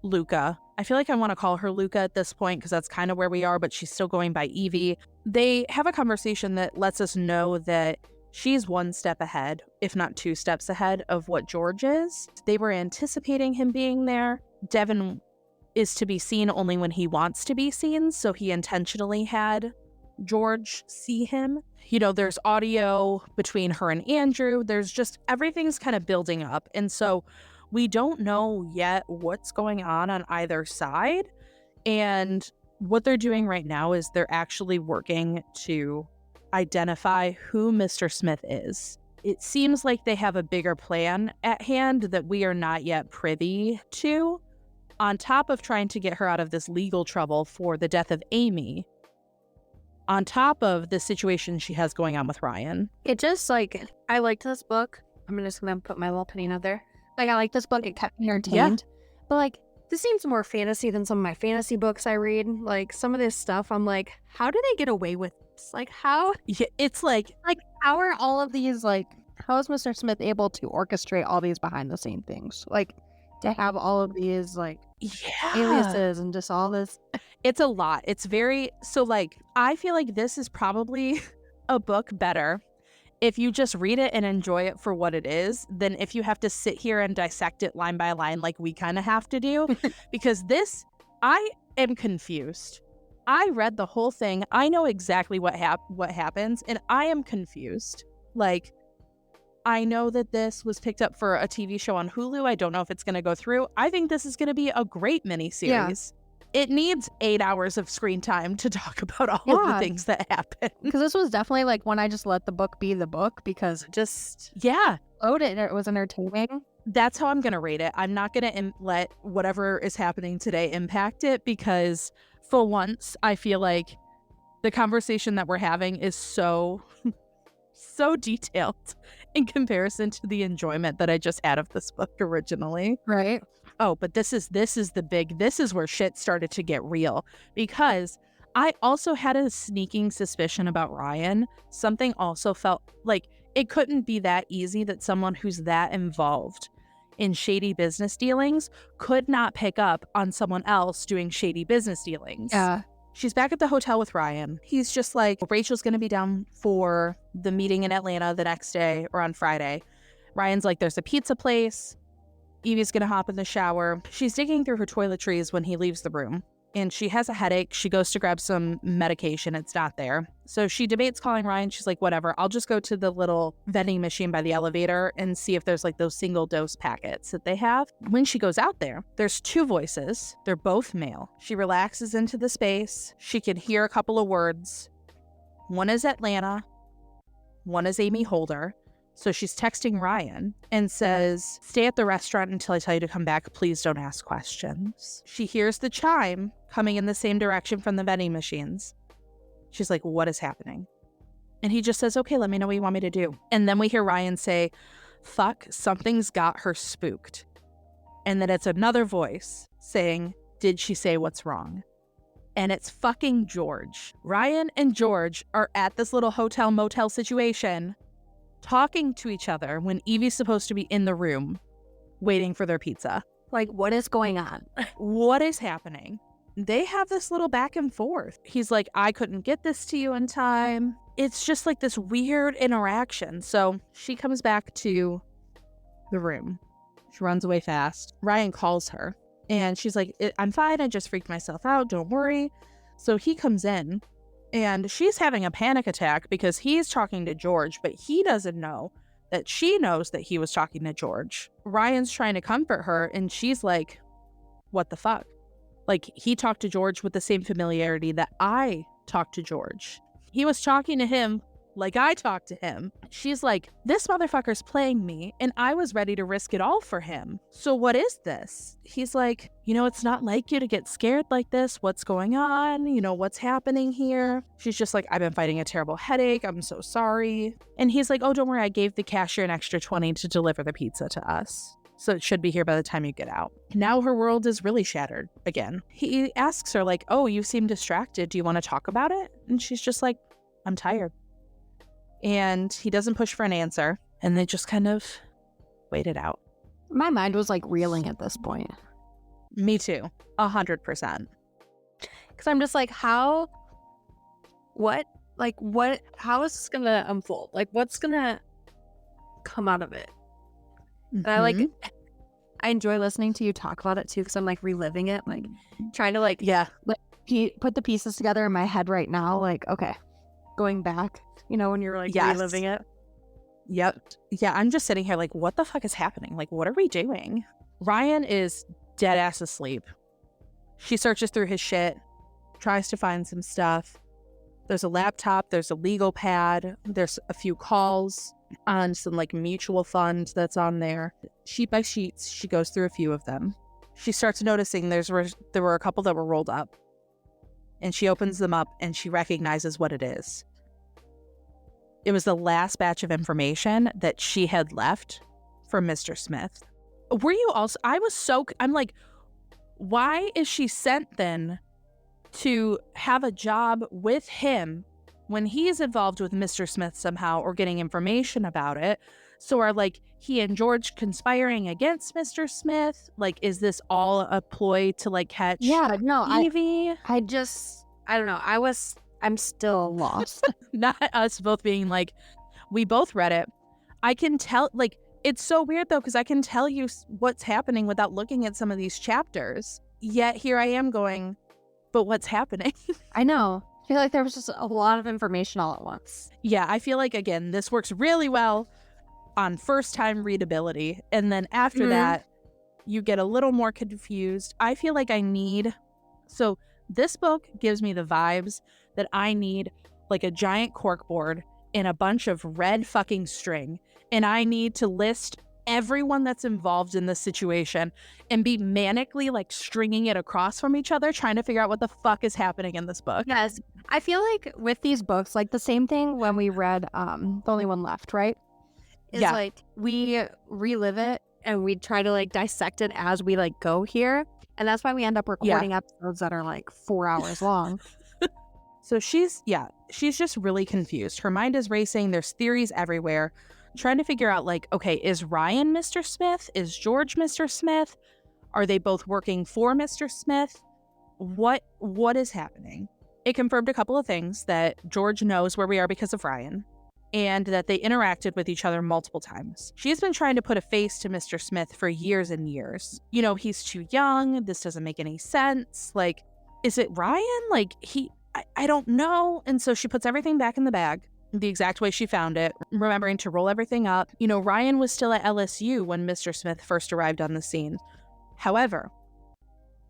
Luca. I feel like I want to call her Luca at this point because that's kind of where we are, but she's still going by Evie. They have a conversation that lets us know that she's one step ahead, if not two steps ahead of what George is. They were anticipating him being there. Devin is to be seen only when he wants to be seen, so he intentionally had George see him. You know, there's audio between her and Andrew. There's just everything's kind of building up. And so we don't know yet what's going on either side. And what they're doing right now is they're actually working to identify who Mr. Smith is. it seems like they have a bigger plan at hand that we are not yet privy to, on top of trying to get her out of this legal trouble for the death of Amy, on top of the situation she has going on with Ryan. It just, like, I liked this book. I'm just gonna put my little opinion out there. Like, I like this book. It kept me entertained. But, like, this seems more fantasy than some of my fantasy books I read. Like, some of this stuff, I'm like, how do they get away with this? Like, how? Yeah, it's like, How are all of these, like, how is Mr. Smith able to orchestrate all these behind the scene things? Like, to have all of these, like, aliases and just all this. It's a lot. It's very, so like, I feel like this is probably a book better if you just read it and enjoy it for what it is, than if you have to sit here and dissect it line by line like we kind of have to do. Because this, I am confused. I read the whole thing. I know exactly what happens, and I am confused. Like, I know that this was picked up for a TV show on Hulu. I don't know if it's going to go through. I think this is going to be a great miniseries. It needs 8 hours of screen time to talk about all of the things that happen. Because this was definitely like when I just let the book be the book, because it just flowed and it was entertaining. That's how I'm going to rate it. I'm not going to let whatever is happening today impact it, because for once, I feel like the conversation that we're having is so detailed in comparison to the enjoyment that I just had of this book originally. Right. Oh, but this is where shit started to get real, because I also had a sneaking suspicion about Ryan. Something also felt like it couldn't be that easy that someone who's that involved in shady business dealings could not pick up on someone else doing shady business dealings. Yeah. She's back at the hotel with Ryan. He's just like, Rachel's going to be down for the meeting in Atlanta the next day or on Friday. Ryan's like, there's a pizza place. Evie's going to hop in the shower. She's digging through her toiletries when he leaves the room, and she has a headache. She goes to grab some medication. It's not there. So she debates calling Ryan. She's like, whatever, I'll just go to the little vending machine by the elevator and see if there's like those single dose packets that they have. When she goes out there, there's two voices. They're both male. She relaxes into the space. She can hear a couple of words. One is Atlanta. One is Amy Holder. So she's texting Ryan and says, stay at the restaurant until I tell you to come back. Please don't ask questions. She hears the chime coming in the same direction from the vending machines. She's like, what is happening? And he just says, okay, let me know what you want me to do. And then we hear Ryan say, fuck, something's got her spooked. And then it's another voice saying, did she say what's wrong? And it's fucking George. Ryan and George are at this little hotel motel situation talking to each other when Evie's supposed to be in the room waiting for their pizza. Like, what is going on? What is happening? They have this little back and forth. He's like, I couldn't get this to you in time. It's just like this weird interaction. So she comes back to the room. She runs away fast. Ryan calls her and she's like, I'm fine. I just freaked myself out. Don't worry. So he comes in. And she's having a panic attack because he's talking to George, but he doesn't know that she knows that he was talking to George. Ryan's trying to comfort her, and she's like, what the fuck? Like, he talked to George with the same familiarity that I talked to George. He was talking to him like I talked to him. She's like, this motherfucker's playing me, and I was ready to risk it all for him. So what is this? He's like, it's not like you to get scared like this. What's going on? What's happening here? She's just like, I've been fighting a terrible headache. I'm so sorry. And he's like, oh, don't worry. I gave the cashier an extra $20 to deliver the pizza to us. So it should be here by the time you get out. Now her world is really shattered again. He asks her like, oh, you seem distracted. Do you want to talk about it? And she's just like, I'm tired. And he doesn't push for an answer, and they just kind of wait it out. My mind was like reeling at this point. Me too. 100%. Because I'm just like, how is this gonna unfold? Like, what's gonna come out of it? Mm-hmm. And I enjoy listening to you talk about it too, because I'm like reliving it, like trying to like put the pieces together in my head right now. Like, okay, going back, when you're like reliving it. Yep. Yeah, I'm just sitting here like, what the fuck is happening? Like, what are we doing? Ryan is dead ass asleep. She searches through his shit, tries to find some stuff. There's a laptop, there's a legal pad, there's a few calls. on some like mutual fund that's on there. Sheet by sheets, she goes through a few of them. She starts noticing there were a couple that were rolled up, and she opens them up and she recognizes what it is. It was the last batch of information that she had left for Mr. Smith. Were you also, I'm like, why is she sent then to have a job with him when he is involved with Mr. Smith somehow or getting information about it? So are like he and George conspiring against Mr. Smith? Like, is this all a ploy to like catch Evie? I don't know. I'm still lost. Not us both being like, we both read it. I can tell, like, it's so weird though, because I can tell you what's happening without looking at some of these chapters. Yet here I am going, but what's happening? I know. I feel like there was just a lot of information all at once. Yeah, I feel like, again, this works really well on first time readability. And then after that, you get a little more confused. I feel like so this book gives me the vibes that I need like a giant corkboard and a bunch of red fucking string. And I need to list everyone that's involved in this situation and be manically like stringing it across from each other, trying to figure out what the fuck is happening in this book. Yes. I feel like with these books, like the same thing when we read The Only One Left, right? It's like we relive it and we try to like dissect it as we like go here. And that's why we end up recording episodes that are like 4 hours long. So she's just really confused. Her mind is racing. There's theories everywhere. Trying to figure out like, okay, is Ryan Mr. Smith? Is George Mr. Smith? Are they both working for Mr. Smith? What is happening? It confirmed a couple of things, that George knows where we are because of Ryan, and that they interacted with each other multiple times. She's been trying to put a face to Mr. Smith for years and years. You know, he's too young. This doesn't make any sense. Like, is it Ryan? Like, I don't know. And so she puts everything back in the bag the exact way she found it, remembering to roll everything up. You know, Ryan was still at LSU when Mr. Smith first arrived on the scene. However,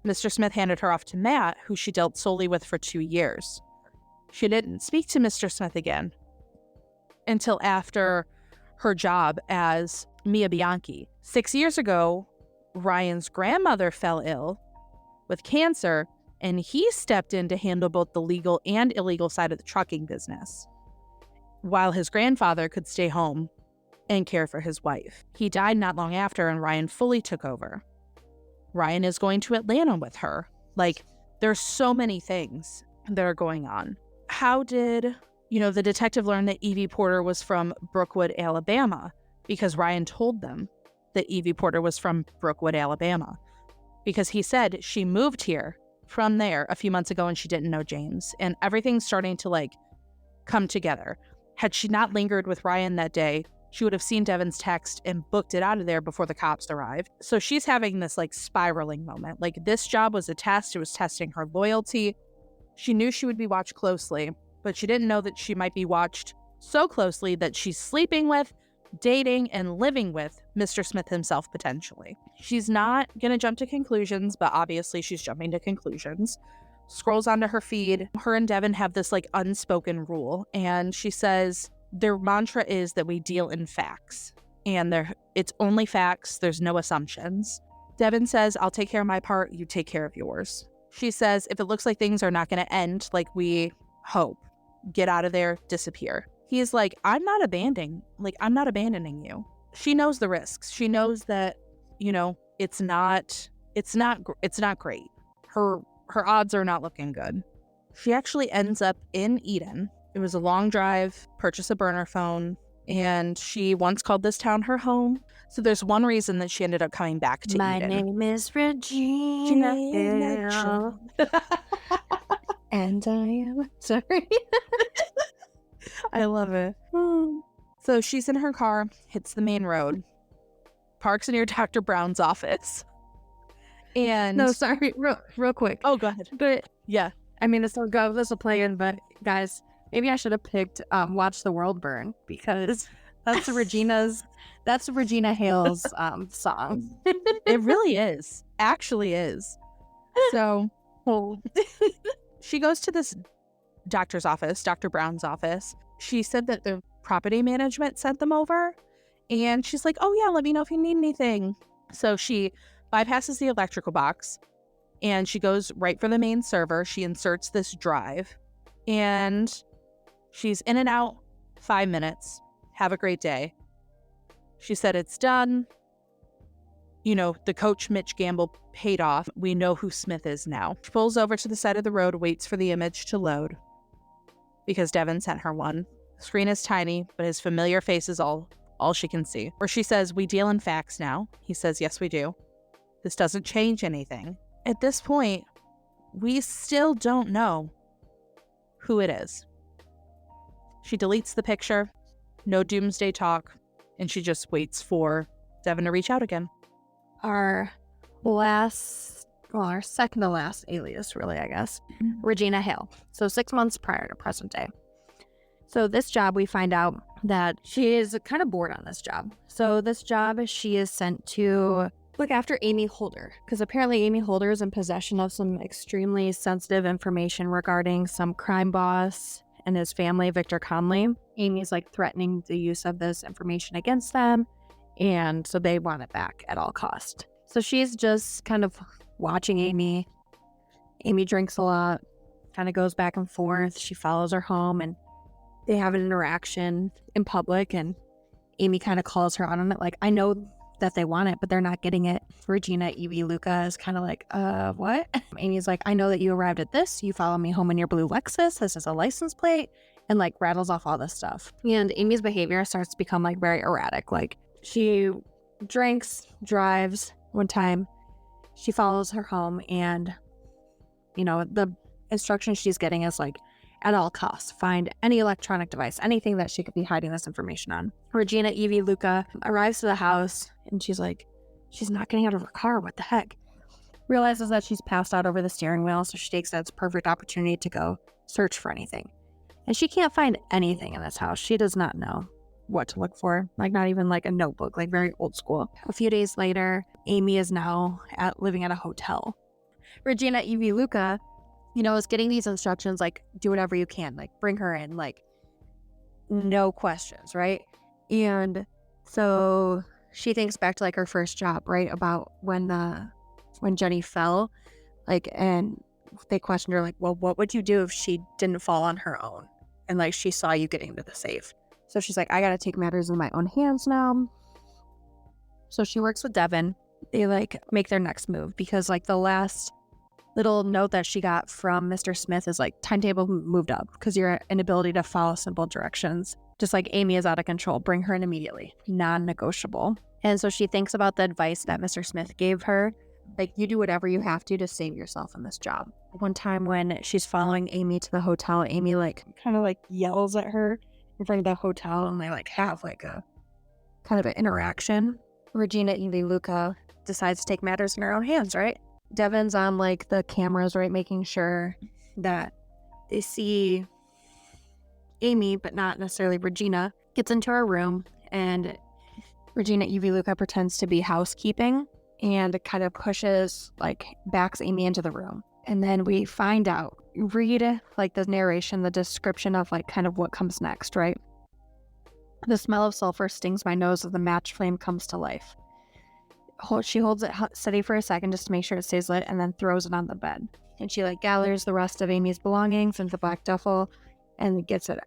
Mr. Smith handed her off to Matt, who she dealt solely with for 2 years. She didn't speak to Mr. Smith again until after her job as Mia Bianchi. 6 years ago, Ryan's grandmother fell ill with cancer, and he stepped in to handle both the legal and illegal side of the trucking business, while his grandfather could stay home and care for his wife. He died not long after, and Ryan fully took over. Ryan is going to Atlanta with her. Like, there's so many things that are going on. How did, the detective learn that Evie Porter was from Brookwood, Alabama? Because Ryan told them that Evie Porter was from Brookwood, Alabama. Because he said she moved here from there a few months ago and she didn't know James. And everything's starting to, like, come together. Had she not lingered with Ryan that day, she would have seen Devin's text and booked it out of there before the cops arrived. So she's having this like spiraling moment. Like, this job was a test. It was testing her loyalty. She knew she would be watched closely, but she didn't know that she might be watched so closely that she's sleeping with, dating, and living with Mr. Smith himself potentially. She's not going to jump to conclusions, but obviously she's jumping to conclusions. Scrolls onto her feed. Her and Devin have this like unspoken rule, and she says their mantra is that we deal in facts, and it's only facts. There's no assumptions. Devin says, I'll take care of my part, you take care of yours. She says, if it looks like things are not going to end like we hope, get out of there, disappear. He is like, I'm not abandoning you. She knows the risks. She knows that, it's not great. Her odds are not looking good. She actually ends up in Eden. It was a long drive, purchased a burner phone, and she once called this town her home. So there's one reason that she ended up coming back to Eden. My name is Regina Hill. And I am sorry. I love it. So she's in her car, hits the main road, parks near Dr. Brown's office. And no, sorry, real quick. Oh, go ahead. But yeah, I mean, this will play in, but guys, maybe I should have picked Watch the World Burn, because that's Regina Hale's song. It really is. Actually is. So she goes to this doctor's office, Dr. Brown's office. She said that they're property management sent them over. And she's like, oh yeah, let me know if you need anything. So she bypasses the electrical box and she goes right for the main server. She inserts this drive and she's in and out 5 minutes. Have a great day. She said it's done. You know, the coach Mitch Gamble paid off. We know who Smith is now. She pulls over to the side of the road, waits for the image to load because Devin sent her one. The screen is tiny, but his familiar face is all she can see. Where she says, we deal in facts now. He says, yes, we do. This doesn't change anything. At this point, we still don't know who it is. She deletes the picture, no doomsday talk, and she just waits for Devin to reach out again. Our second to last alias, really, I guess, Regina Hale. So 6 months prior to present day. So this job, we find out that she is kind of bored on this job. So this job, she is sent to look after Amy Holder, because apparently Amy Holder is in possession of some extremely sensitive information regarding some crime boss and his family, Victor Conley. Amy's like threatening the use of this information against them, and so they want it back at all cost. So she's just kind of watching Amy. Amy drinks a lot, kind of goes back and forth. She follows her home, and they have an interaction in public, and Amy kind of calls her out on it. Like, I know that they want it, but they're not getting it. Regina Evie Luca is kind of like, what? Amy's like, I know that you arrived at this. You follow me home in your blue Lexus. This is a license plate, and like rattles off all this stuff. And Amy's behavior starts to become like very erratic. Like, she drinks, drives. One time she follows her home, and you know, the instructions she's getting is like, at all costs, find any electronic device, anything that she could be hiding this information on. Regina Evie Luca arrives to the house, and she's like, she's not getting out of her car. What the heck? Realizes that she's passed out over the steering wheel, so she takes that as a perfect opportunity to go search for anything. And she can't find anything in this house. She does not know what to look for, like not even like a notebook, like very old school. A few days later, Amy is now living at a hotel. Regina Evie Luca, you know, is getting these instructions, like, do whatever you can, like, bring her in, like, no questions, right? And so she thinks back to, like, her first job, right, about when Jenny fell, like, and they questioned her, like, well, what would you do if she didn't fall on her own? And, like, she saw you getting to the safe. So she's like, I gotta take matters in my own hands now. So she works with Devin. They, like, make their next move because, like, the last little note that she got from Mr. Smith is like, timetable moved up because your inability to follow simple directions. Just like Amy is out of control, bring her in immediately. Non-negotiable. And so she thinks about the advice that Mr. Smith gave her. Like, you do whatever you have to save yourself in this job. One time when she's following Amy to the hotel, Amy like kind of like yells at her in front of the hotel, and they like have like a kind of an interaction. Regina Evie Luca decides to take matters in her own hands, right? Devin's on like the cameras, right, making sure that they see Amy, but not necessarily Regina. Gets into her room, and Regina Evie Luca pretends to be housekeeping and kind of backs Amy into the room. And then we find out, read like the narration, the description of like kind of what comes next, right? The smell of sulfur stings my nose as the match flame comes to life. She holds it steady for a second just to make sure it stays lit, and then throws it on the bed. And she like gathers the rest of Amy's belongings into the black duffel and gets out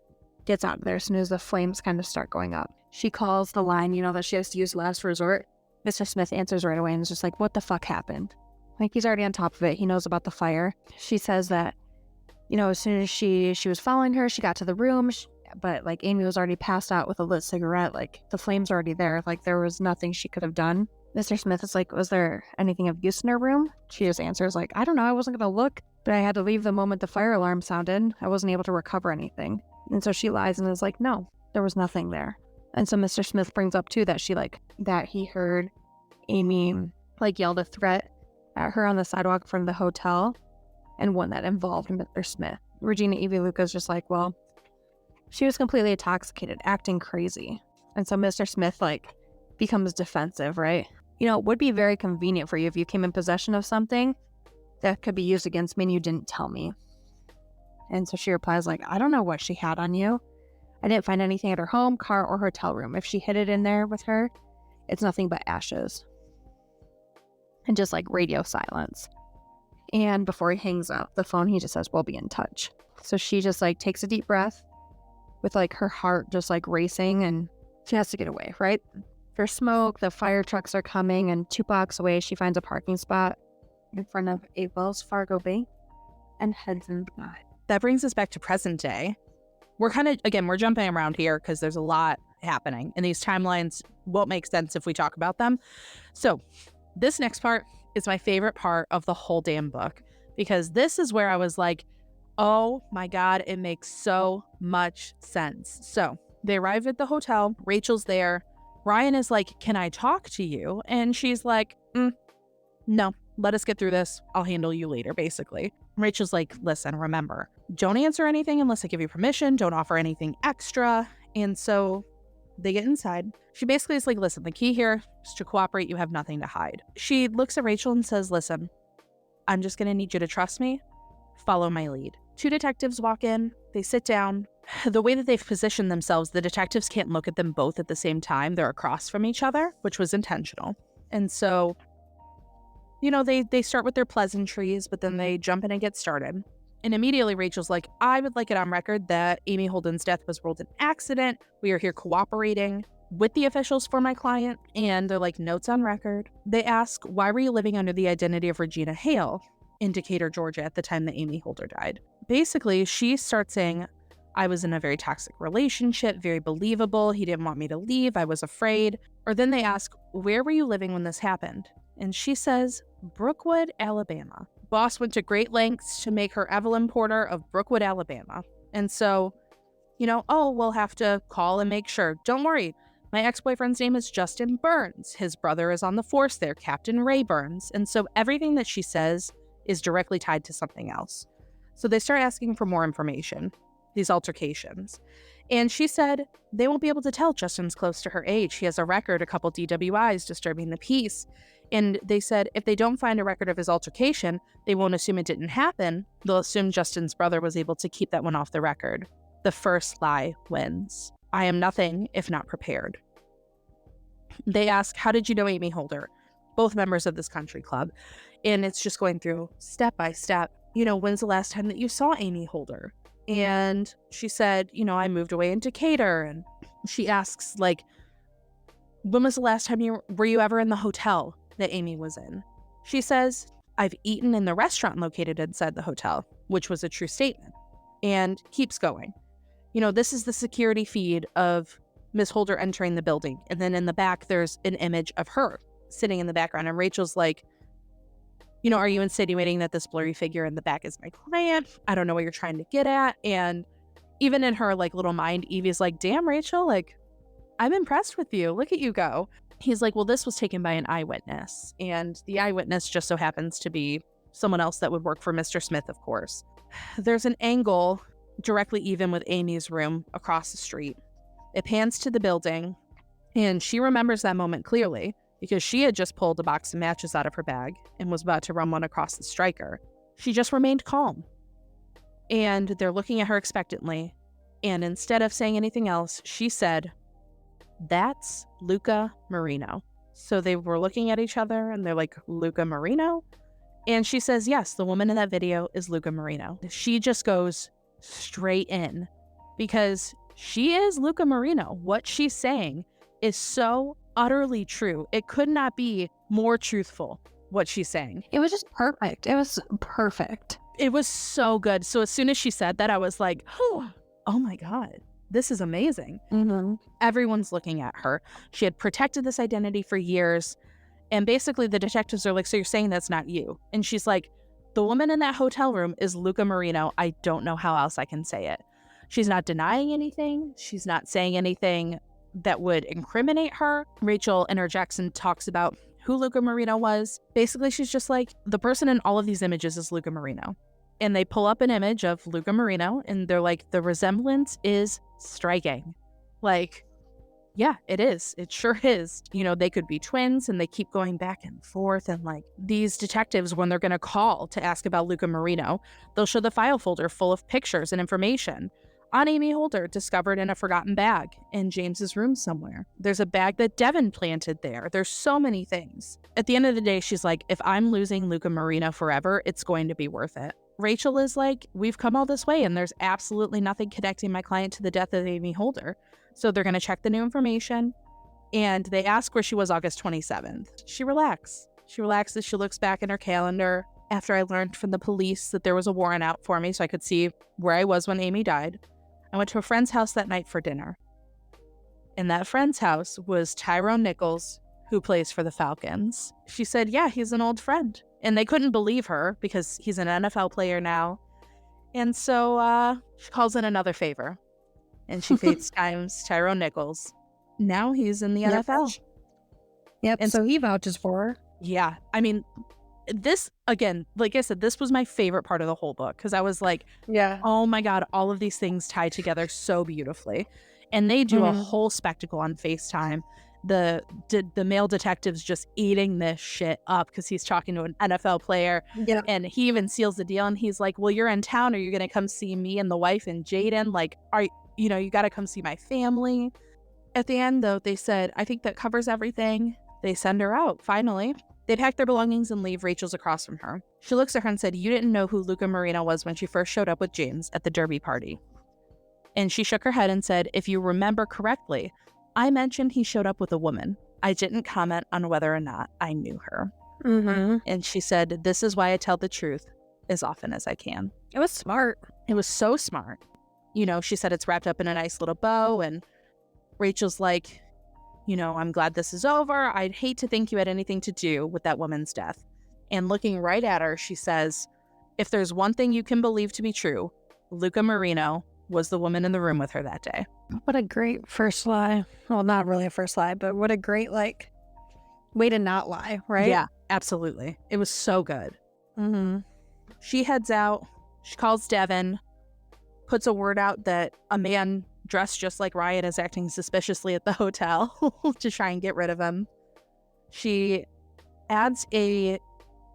of there as soon as the flames kind of start going up. She calls the line, you know, that she has to use last resort. Mr. Smith answers right away and is just like, what the fuck happened? Like, he's already on top of it. He knows about the fire. She says that, you know, as soon as she was following her, she got to the room, but like Amy was already passed out with a lit cigarette. Like, the flames were already there. Like, there was nothing she could have done. Mr. Smith is like, was there anything of use in her room? She just answers like, I don't know, I wasn't going to look, but I had to leave the moment the fire alarm sounded. I wasn't able to recover anything. And so she lies and is like, no, there was nothing there. And so Mr. Smith brings up too that he heard Amy like yelled a threat at her on the sidewalk from the hotel, and one that involved Mr. Smith. Regina Evie Luca's just like, well, she was completely intoxicated, acting crazy. And so Mr. Smith like becomes defensive, right? You know, it would be very convenient for you if you came in possession of something that could be used against me and you didn't tell me. And so she replies like, I don't know what she had on you. I didn't find anything at her home, car, or hotel room. If she hid it in there with her, it's nothing but ashes. And just like radio silence. And before he hangs up the phone, he just says, we'll be in touch. So she just like takes a deep breath with like her heart just like racing, and she has to get away, right? There's smoke, the fire trucks are coming, and 2 blocks away, she finds a parking spot in front of a Wells Fargo bank and heads inside. That brings us back to present day. We're jumping around here because there's a lot happening, and these timelines won't make sense if we talk about them. So this next part is my favorite part of the whole damn book, because this is where I was like, oh my God, it makes so much sense. So they arrive at the hotel. Rachel's there. Ryan is like, can I talk to you? And she's like, no, let us get through this. I'll handle you later, basically. Rachel's like, listen, remember, don't answer anything unless I give you permission. Don't offer anything extra. And so they get inside. She basically is like, listen, the key here is to cooperate. You have nothing to hide. She looks at Rachel and says, listen, I'm just going to need you to trust me. Follow my lead. 2 detectives walk in. They sit down. The way that they've positioned themselves, the detectives can't look at them both at the same time. They're across from each other, which was intentional. And so, they start with their pleasantries, but then they jump in and get started. And immediately Rachel's like, I would like it on record that Amy Holden's death was ruled an accident. We are here cooperating with the officials for my client. And they're like, notes on record. They ask, why were you living under the identity of Regina Hale in Decatur, Georgia at the time that Amy Holder died? Basically, she starts saying, I was in a very toxic relationship, very believable. He didn't want me to leave. I was afraid. Or then they ask, where were you living when this happened? And she says, Brookwood, Alabama. Boss went to great lengths to make her Evelyn Porter of Brookwood, Alabama. And so, we'll have to call and make sure. Don't worry. My ex-boyfriend's name is Justin Burns. His brother is on the force there, Captain Ray Burns. And so everything that she says is directly tied to something else. So they start asking for more information, these altercations. And she said they won't be able to tell. Justin's close to her age. He has a record, a couple DWIs, disturbing the peace. And they said if they don't find a record of his altercation, they won't assume it didn't happen. They'll assume Justin's brother was able to keep that one off the record. The first lie wins. I am nothing if not prepared. They ask, how did you know Amy Holder? Both members of this country club. And it's just going through step by step. When's the last time that you saw Amy Holder? And she said, I moved away in Decatur. And she asks, when was the last time were you ever in the hotel that Amy was in? She says, I've eaten in the restaurant located inside the hotel, which was a true statement, and keeps going. This is the security feed of Miss Holder entering the building. And then in the back, there's an image of her sitting in the background. And Rachel's like, are you insinuating that this blurry figure in the back is my client? I don't know what you're trying to get at. And even in her little mind, Evie's like, damn, Rachel, I'm impressed with you. Look at you go. He's like, well, this was taken by an eyewitness. And the eyewitness just so happens to be someone else that would work for Mr. Smith, of course. There's an angle directly even with Amy's room across the street. It pans to the building, and she remembers that moment clearly because she had just pulled a box of matches out of her bag and was about to run one across the striker. She just remained calm. And they're looking at her expectantly. And instead of saying anything else, she said, that's Luca Marino. So they were looking at each other and they're like, Luca Marino? And she says, yes, the woman in that video is Luca Marino. She just goes straight in because she is Luca Marino. What she's saying is so utterly true. It could not be more truthful, what she's saying. It was just perfect. It was perfect. It was so good. So as soon as she said that, I was like, oh my God, this is amazing. Mm-hmm. Everyone's looking at her. She had protected this identity for years. And basically the detectives are like, so you're saying that's not you? And she's like, the woman in that hotel room is Luca Marino. I don't know how else I can say it. She's not denying anything. She's not saying anything that would incriminate her. Rachel interjects and talks about who Luca Marino was. Basically, she's just like, the person in all of these images is Luca Marino. And they pull up an image of Luca Marino and they're like, the resemblance is striking. Yeah, it is. It sure is. They could be twins, and they keep going back and forth. And these detectives, when they're going to call to ask about Luca Marino, they'll show the file folder full of pictures and information on Amy Holder, discovered in a forgotten bag in James's room somewhere. There's a bag that Devin planted there. There's so many things. At the end of the day, she's like, if I'm losing Luca Marino forever, it's going to be worth it. Rachel is like, we've come all this way and there's absolutely nothing connecting my client to the death of Amy Holder. So they're going to check the new information. And they ask where she was August 27th. She relaxes. She relaxes. She looks back in her calendar. After I learned from the police that there was a warrant out for me so I could see where I was when Amy died, I went to a friend's house that night for dinner. And that friend's house was Tyrone Nichols, who plays for the Falcons. She said, yeah, he's an old friend. And they couldn't believe her because he's an NFL player now. And so she calls in another favor. And she FaceTimes Tyrone Nichols. Now he's in the NFL. Yep, and so he vouches for her. Yeah, I mean, this, again, like I said, this was my favorite part of the whole book because I was like, oh my God, all of these things tie together so beautifully. And they do a whole spectacle on FaceTime. The male detective's just eating this shit up because he's talking to an NFL player. Yeah. And he even seals the deal and he's like, well, you're in town. Are you going to come see me and the wife and Jaden? Like, you got to come see my family. At the end, though, they said, I think that covers everything. They send her out, finally. They pack their belongings and leave. Rachel's across from her. She looks at her and said, you didn't know who Luca Marino was when she first showed up with James at the Derby party. And she shook her head and said, if you remember correctly, I mentioned he showed up with a woman. I didn't comment on whether or not I knew her. And she said, this is why I tell the truth as often as I can. It was smart. It was so smart. You know, she said it's wrapped up in a nice little bow, and Rachel's like, you know, I'm glad this is over. I'd hate to think you had anything to do with that woman's death. And looking right at her, she says, if there's one thing you can believe to be true, Luca Marino was the woman in the room with her that day. What a great first lie. Well, not really a first lie, but what a great, way to not lie, right? Yeah, absolutely. It was so good. She heads out. She calls Devin, puts a word out that a man dressed just like Ryan is acting suspiciously at the hotel to try and get rid of him. She adds a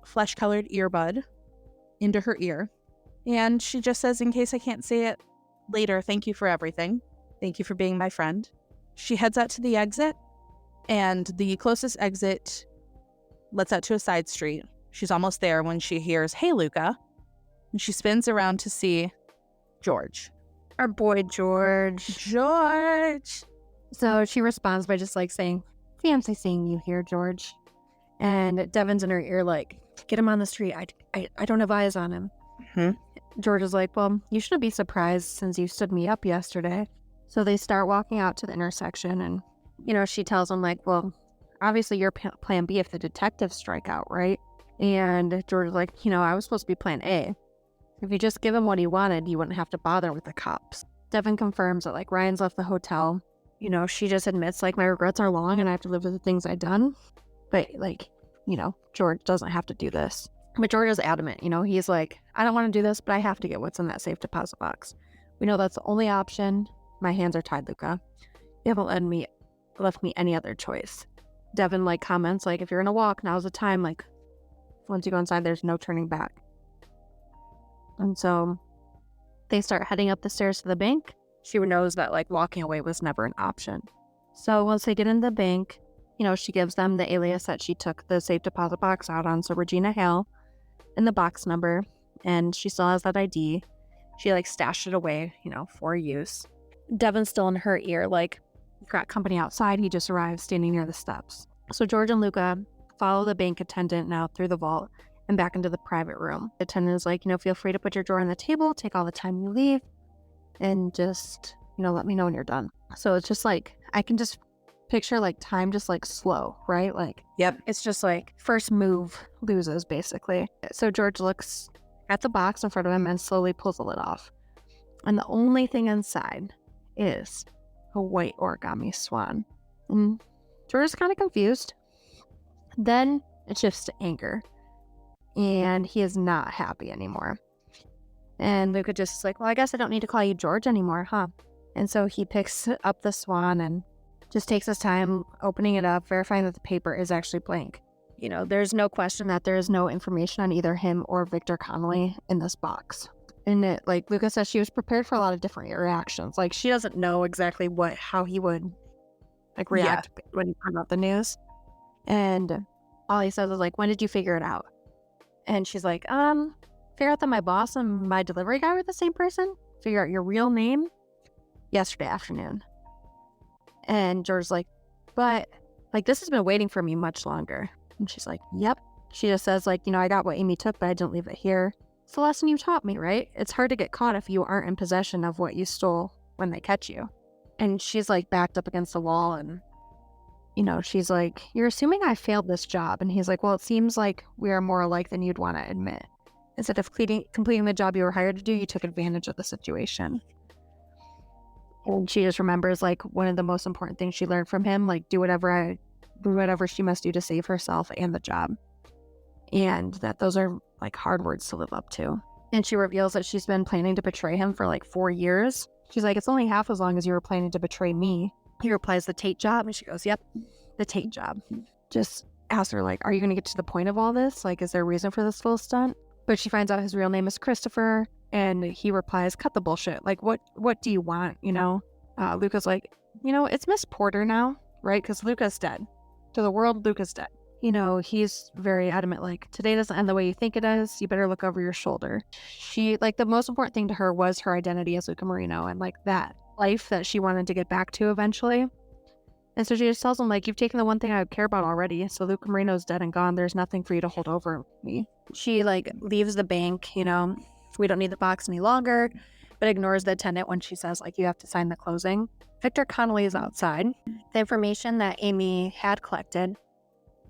flesh-colored earbud into her ear, and she just says, in case I can't say it later, thank you for everything. Thank you for being my friend. She heads out to the exit, and the closest exit lets out to a side street. She's almost there when she hears, hey, Luca. And she spins around to see George. Our boy, George. So she responds by just saying, fancy seeing you here, George. And Devin's in her ear get him on the street. I don't have eyes on him. George is like, well, you shouldn't be surprised since you stood me up yesterday. So they start walking out to the intersection, and, she tells him, well, obviously you're plan B if the detectives strike out, right? And George is like, I was supposed to be plan A. If you just give him what he wanted, you wouldn't have to bother with the cops. Devin confirms that, Ryan's left the hotel. She just admits, my regrets are long and I have to live with the things I've done. But, George doesn't have to do this. But George is adamant, he's like, I don't want to do this, but I have to get what's in that safe deposit box. We know that's the only option. My hands are tied, Luca. You haven't left me any other choice. Devin, comments, if you're in a walk, now's the time. Once you go inside, there's no turning back. And so they start heading up the stairs to the bank. She knows that, walking away was never an option. So once they get in the bank, she gives them the alias that she took the safe deposit box out on. So Regina Hale and the box number. And she still has that ID. She, stashed it away, for use. Devin's still in her ear, got company outside. He just arrived standing near the steps. So George and Luca follow the bank attendant now through the vault and back into the private room. The attendant is like, feel free to put your drawer on the table, take all the time you leave, and just, let me know when you're done. So it's just I can just picture time just slow, right? Yep. It's just first move loses, basically. So George looks at the box in front of him and slowly pulls the lid off. And the only thing inside is a white origami swan. And George is kind of confused. Then it shifts to anger. And he is not happy anymore. And Luca just is like, well, I guess I don't need to call you George anymore, huh? And so he picks up the swan and just takes his time opening it up, verifying that the paper is actually blank. There's no question that there is no information on either him or Victor Connolly in this box. And like Luca says, she was prepared for a lot of different reactions. Like she doesn't know exactly how he would like Yeah. react when he found out the news. And all he says is like, when did you figure it out? And she's like, figure out that my boss and my delivery guy were the same person. Figure out your real name yesterday afternoon. And George's like, but like this has been waiting for me much longer. And she's like, yep. She just says like, I got what Amy took, but I didn't leave it here. It's the lesson you taught me, right? It's hard to get caught if you aren't in possession of what you stole when they catch you. And she's like backed up against the wall and, she's like, you're assuming I failed this job. And he's like, well, it seems like we are more alike than you'd want to admit. Instead of completing the job you were hired to do, you took advantage of the situation. And she just remembers like one of the most important things she learned from him, like do whatever she must do to save herself and the job. And that those are like hard words to live up to. And she reveals that she's been planning to betray him for like 4 years. She's like, it's only half as long as you were planning to betray me. He replies, the Tate job. And she goes, yep, the Tate job. Just asks her like, are you going to get to the point of all this? Like, is there a reason for this full stunt? But she finds out his real name is Christopher. And he replies, cut the bullshit. Like, what do you want? Luca's like, it's Miss Porter now, right? Because Luca's dead. To the world, Luca's dead. He's very adamant, like, today doesn't end the way you think it does. You better look over your shoulder. She, like, the most important thing to her was her identity as Luca Marino and, like, that life that she wanted to get back to eventually. And so she just tells him, like, you've taken the one thing I would care about already. So Luca Marino's dead and gone. There's nothing for you to hold over me. She, like, leaves the bank, we don't need the box any longer, but ignores the attendant when she says, like, you have to sign the closing. Victor Connolly is outside. The information that Amy had collected,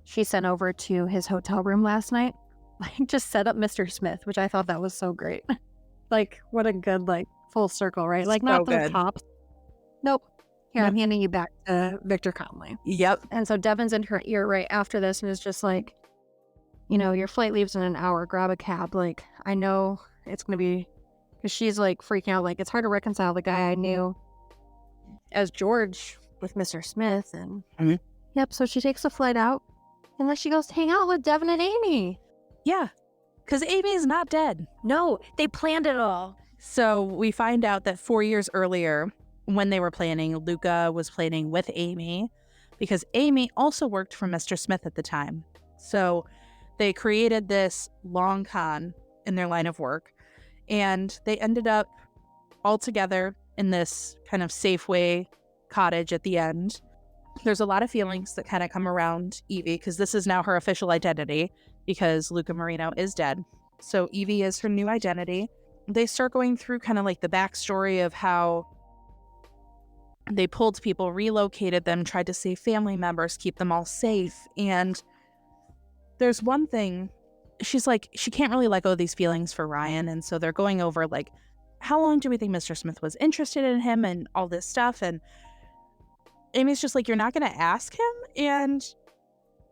she sent over to his hotel room last night. Like, just set up Mr. Smith, which I thought that was so great. Like, what a good, like, full circle, right? Like, not those tops. Nope. Here, I'm handing you back to Victor Connolly. Yep. And so Devin's in her ear right after this and is just like, your flight leaves in an hour. Grab a cab. Like, I know it's going to be... Because she's, like, freaking out. Like, it's hard to reconcile the guy I knew as George with Mr. Smith. And Yep, so she takes the flight out. And then she goes to hang out with Devin and Amy. Yeah, because Amy's not dead. No, they planned it all. So we find out that 4 years earlier, when they were planning, Luca was planning with Amy because Amy also worked for Mr. Smith at the time. So they created this long con in their line of work, and they ended up all together in this kind of Safeway cottage at the end. There's a lot of feelings that kind of come around Evie because this is now her official identity because Luca Marino is dead. So Evie is her new identity. They start going through kind of like the backstory of how they pulled people, relocated them, tried to save family members, keep them all safe. And there's one thing, she's like, she can't really let go of these feelings for Ryan. And so they're going over like, how long do we think Mr. Smith was interested in him and all this stuff? And Amy's just like, you're not going to ask him? And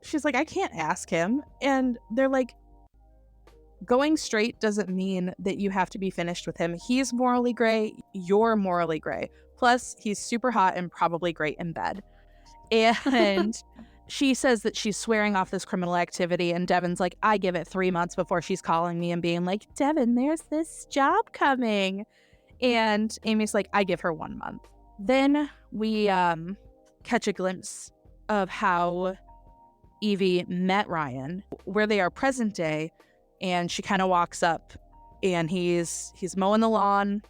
she's like, I can't ask him. And they're like, going straight doesn't mean that you have to be finished with him. He's morally gray. You're morally gray. Plus, he's super hot and probably great in bed. And she says that she's swearing off this criminal activity. And Devin's like, I give it 3 months before she's calling me and being like, Devin, there's this job coming. And Amy's like, I give her 1 month. Then we catch a glimpse of how Evie met Ryan, where they are present day, and she kind of walks up and he's mowing the lawn.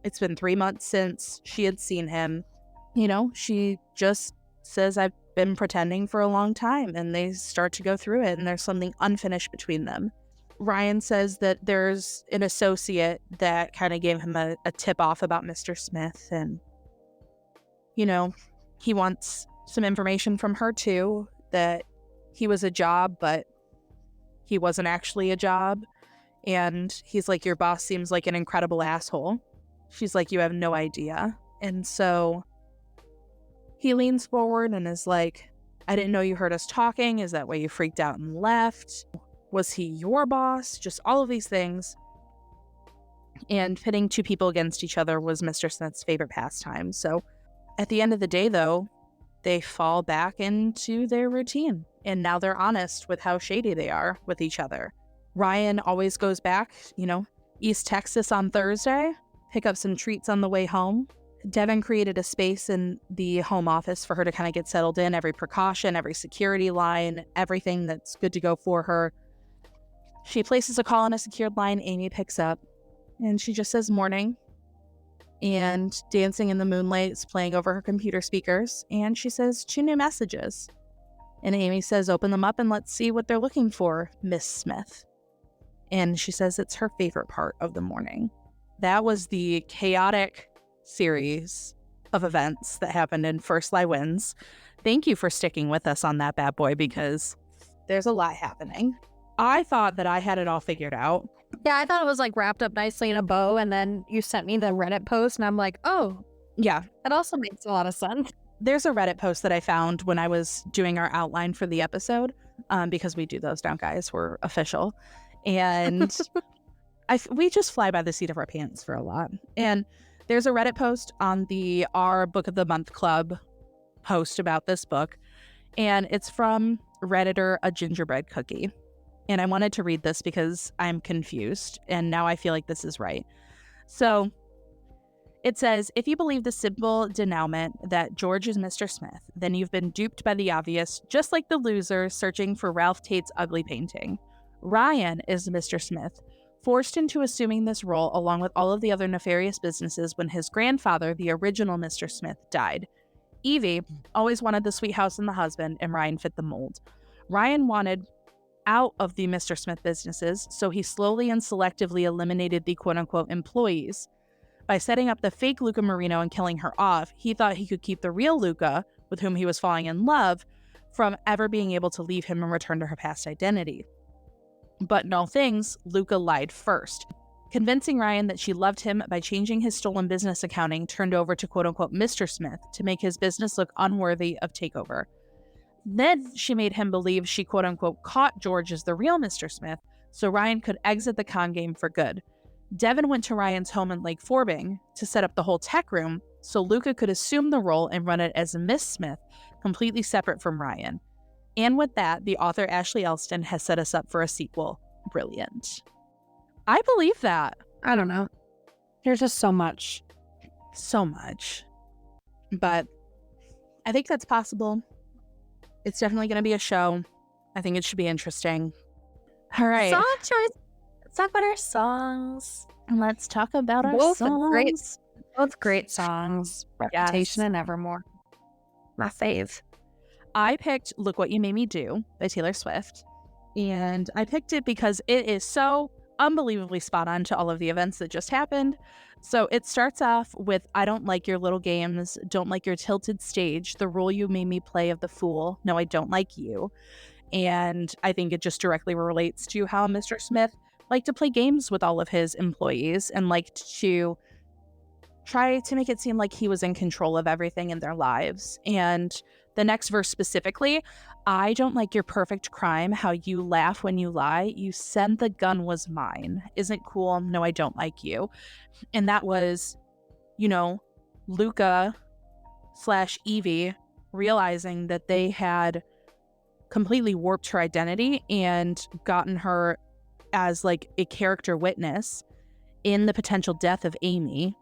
It's been 3 months since she had seen him. She just says, I've been pretending for a long time, and they start to go through it, and there's something unfinished between them. Ryan says that there's an associate that kind of gave him a tip off about Mr. Smith, and he wants some information from her too, that he was a job, but he wasn't actually a job. And he's like, your boss seems like an incredible asshole. She's like, you have no idea. And so he leans forward and is like, I didn't know you heard us talking. Is that why you freaked out and left? Was he your boss? Just all of these things. And pitting two people against each other was Mr. Smith's favorite pastime. So at the end of the day, though, they fall back into their routine. And now they're honest with how shady they are with each other. Ryan always goes back, East Texas on Thursday, pick up some treats on the way home. Devin created a space in the home office for her to kind of get settled in, every precaution, every security line, everything that's good to go for her. She places a call on a secured line. Amy picks up, and she just says morning. And Dancing in the Moonlight is playing over her computer speakers, and she says 2 new messages. And Amy says, open them up and let's see what they're looking for, Miss Smith. And she says it's her favorite part of the morning. That was the chaotic series of events that happened in First Lie Wins. Thank you for sticking with us on that bad boy, because there's a lot happening. I thought that I had it all figured out. Yeah, I thought it was like wrapped up nicely in a bow, and then you sent me the Reddit post, and I'm like, oh, Yeah, that also makes a lot of sense. there's a Reddit post that I found when I was doing our outline for the episode, because we do those now, guys. We're official. And we just fly by the seat of our pants for a lot. And there's a Reddit post on our Book of the Month Club post about this book. And it's from Redditor A Gingerbread Cookie. And I wanted to read this because I'm confused. And now I feel like this is right. So it says, if you believe the simple denouement that George is Mr. Smith, then you've been duped by the obvious, just like the loser searching for Ralph Tate's ugly painting. Ryan is Mr. Smith, forced into assuming this role along with all of the other nefarious businesses when his grandfather, the original Mr. Smith, died. Evie always wanted the sweet house and the husband, and Ryan fit the mold. Ryan wanted out of the Mr. Smith businesses, so he slowly and selectively eliminated the quote-unquote employees. By setting up the fake Luca Marino and killing her off, he thought he could keep the real Luca, with whom he was falling in love, from ever being able to leave him and return to her past identity. But in all things, Luca lied first, convincing Ryan that she loved him by changing his stolen business accounting turned over to quote-unquote Mr. Smith to make his business look unworthy of takeover. Then she made him believe she quote-unquote caught George as the real Mr. Smith, so Ryan could exit the con game for good. Devin went to Ryan's home in Lake Forbing to set up the whole tech room so Luca could assume the role and run it as Miss Smith, completely separate from Ryan. And with that, the author Ashley Elston has set us up for a sequel. Brilliant. I believe that. I don't know. There's just so much. So much. But I think that's possible. It's definitely going to be a show. I think it should be interesting. All right. Song choice. Let's talk about our songs. Let's talk about our songs. Both great songs. Reputation and Evermore. My fave. I picked Look What You Made Me Do by Taylor Swift. And I picked it because it is so unbelievably spot on to all of the events that just happened. So it starts off with, I don't like your little games, don't like your tilted stage, the role you made me play of the fool, no, I don't like you. And I think it just directly relates to how Mr. Smith liked to play games with all of his employees and liked to try to make it seem like he was in control of everything in their lives. And the next verse specifically, I don't like your perfect crime, how you laugh when you lie. You said the gun was mine. Isn't cool. No, I don't like you. And that was, Luca / Evie realizing that they had completely warped her identity and gotten her as like a character witness in the potential death of Amy,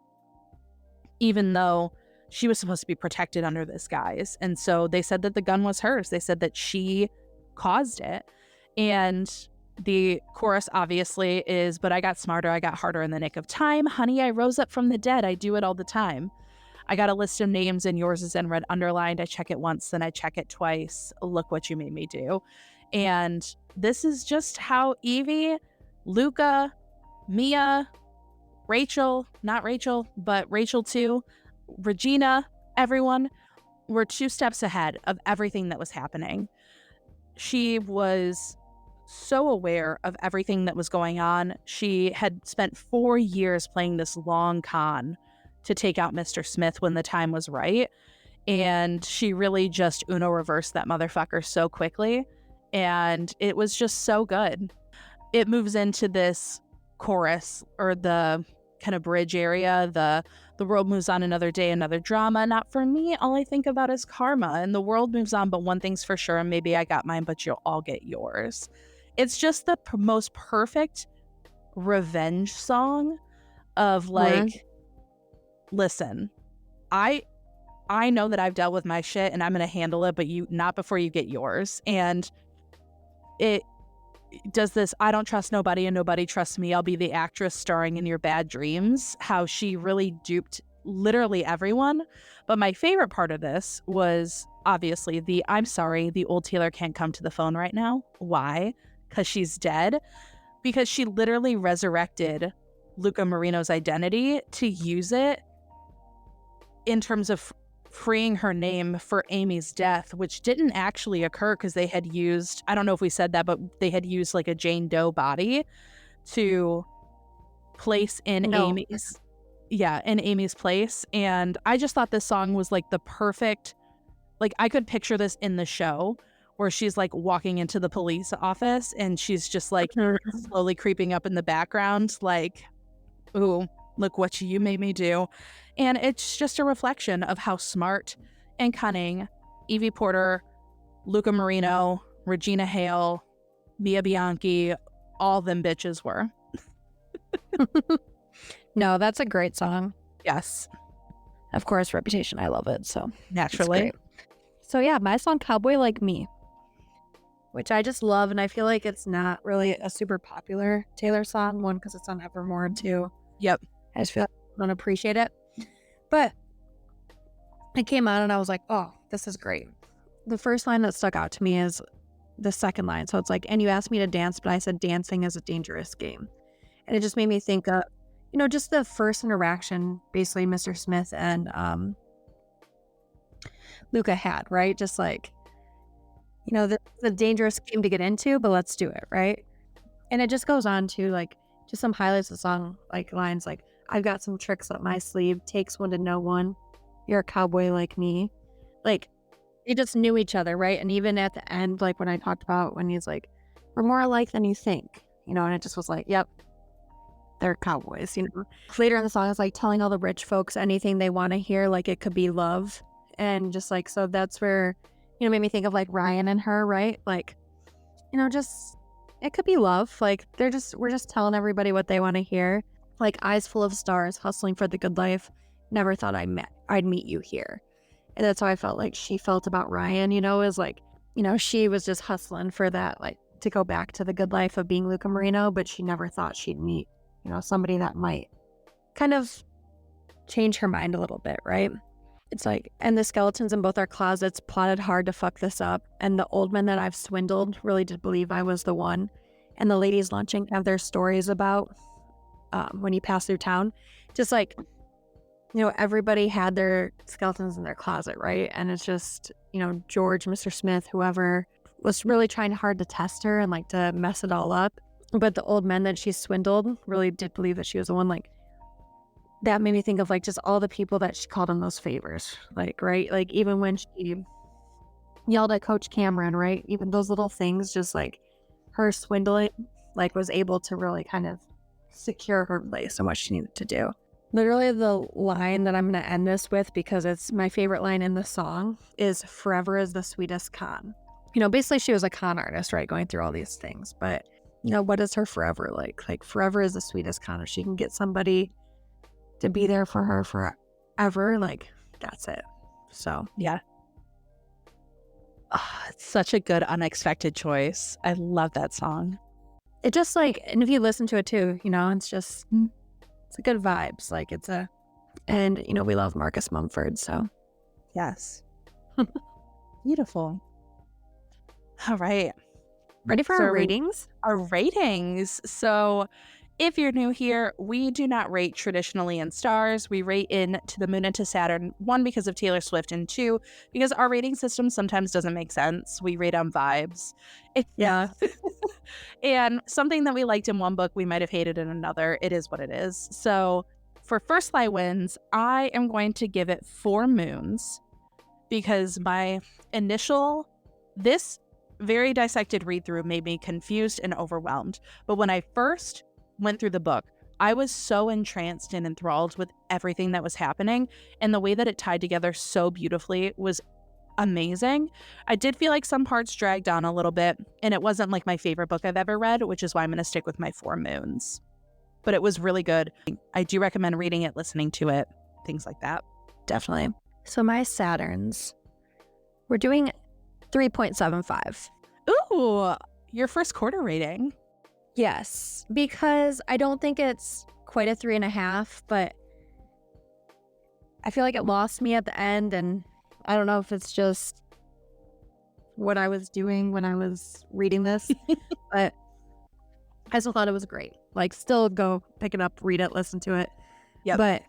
even though she was supposed to be protected under this guise. And so they said that the gun was hers. They said that she caused it. And the chorus obviously is, but I got smarter, I got harder in the nick of time. Honey, I rose up from the dead. I do it all the time. I got a list of names and yours is in red underlined. I check it once, then I check it twice. Look what you made me do. And this is just how Evie, Luca, Mia, Rachel, not Rachel, but Rachel too, Regina, everyone were 2 steps ahead of everything that was happening. She was so aware of everything that was going on. She had spent 4 years playing this long con to take out Mr. Smith when the time was right. And she really just Uno reversed that motherfucker so quickly. And it was just so good. It moves into this chorus or the kind of bridge area, the world moves on another day, another drama. Not for me, all I think about is karma. And the world moves on, but one thing's for sure, and maybe I got mine, but you'll all get yours. It's just the most perfect revenge song of like, Word. listen, I know that I've dealt with my shit and I'm gonna handle it, but you not before you get yours. And it does this I don't trust nobody and nobody trusts me. I'll be the actress starring in your bad dreams. How she really duped literally everyone. But my favorite part of this was obviously the I'm sorry, the old Taylor can't come to the phone right now. Why? Because she's dead. Because she literally resurrected Luca Marino's identity to use it in terms of freeing her name for Amy's death, which didn't actually occur because they had used, I don't know if we said that, but they had used like a Jane Doe body to place in No. in Amy's place. And I just thought this song was like the perfect, like I could picture this in the show where she's like walking into the police office and she's just like slowly creeping up in the background, like, ooh, look what you made me do. And it's just a reflection of how smart and cunning Evie Porter, Luca Marino, Regina Hale, Mia Bianchi, all them bitches were. No, that's a great song. Yes, Of course, Reputation. I love it. So it's naturally. great. So yeah, my song Cowboy Like Me, which I just love. And I feel like it's not really a super popular Taylor song. One, because it's on Evermore. Two, Yep. I just feel like I don't appreciate it. But it came on and I was like, oh, this is great. The first line that stuck out to me is the second line. So it's like, and you asked me to dance, but I said dancing is a dangerous game. And it just made me think of, just the first interaction, basically Mr. Smith and Luca had, right? Just like, the dangerous game to get into, but let's do it, right? And it just goes on to like, just some highlights of the song, like lines like, I've got some tricks up my sleeve, takes one to know one, you're a cowboy like me. Like, they just knew each other, right? And even at the end, like when I talked about when he's like, we're more alike than you think, and it just was like, yep, they're cowboys, Later in the song, it's like telling all the rich folks anything they want to hear, like it could be love. And just like, so that's where, made me think of like Ryan and her, right? Like, just, it could be love. Like we're just telling everybody what they want to hear. Like eyes full of stars, hustling for the good life. Never thought I'd meet you here. And that's how I felt like she felt about Ryan, is like, she was just hustling for that, like to go back to the good life of being Luca Marino, but she never thought she'd meet, somebody that might kind of change her mind a little bit, right? It's like, and the skeletons in both our closets plotted hard to fuck this up. And the old men that I've swindled really did believe I was the one. And the ladies lunching have their stories about when you pass through town. Just like, everybody had their skeletons in their closet, right? And it's just, George, Mr. Smith, whoever was really trying hard to test her and like to mess it all up. But the old men that she swindled really did believe that she was the one. Like, that made me think of like just all the people that she called in those favors. Like, right? Like even when she yelled at Coach Cameron, right? Even those little things, just like her swindling, like was able to really kind of secure her place and what she needed to do. Literally the line that I'm going to end this with, because it's my favorite line in the song, is forever is the sweetest con. Basically she was a con artist, right? Going through all these things. But, what is her forever like? Like forever is the sweetest con. If she can get somebody to be there for her forever, like that's it. So, Yeah. Oh, it's such a good unexpected choice. I love that song. it just like, and if you listen to it too, it's just, it's a good vibes. Like and we love Marcus Mumford, so. Yes. Beautiful. All right. Ready for So our ratings? Our ratings. So if you're new here, we do not rate traditionally in stars. We rate in to the moon and to Saturn, 1, because of Taylor Swift, and 2, because our rating system sometimes doesn't make sense. We rate on vibes. Yeah. And something that we liked in one book, we might have hated in another. It is what it is. So for First Lie Wins, I am going to give it 4 moons, because my this very dissected read through made me confused and overwhelmed. But when I first went through the book, I was so entranced and enthralled with everything that was happening, and the way that it tied together so beautifully was amazing. I did feel like some parts dragged on a little bit, and it wasn't like my favorite book I've ever read, which is why I'm going to stick with my 4 moons. but it was really good. I do recommend reading it, listening to it, things like that. Definitely. So my Saturns, we're doing 3.75. Ooh, your first quarter rating. Yes, because I don't think it's quite a 3.5, but I feel like it lost me at the end, and I don't know if it's just what I was doing when I was reading this, but I still thought it was great. Like, still go pick it up, read it, listen to it. Yep. But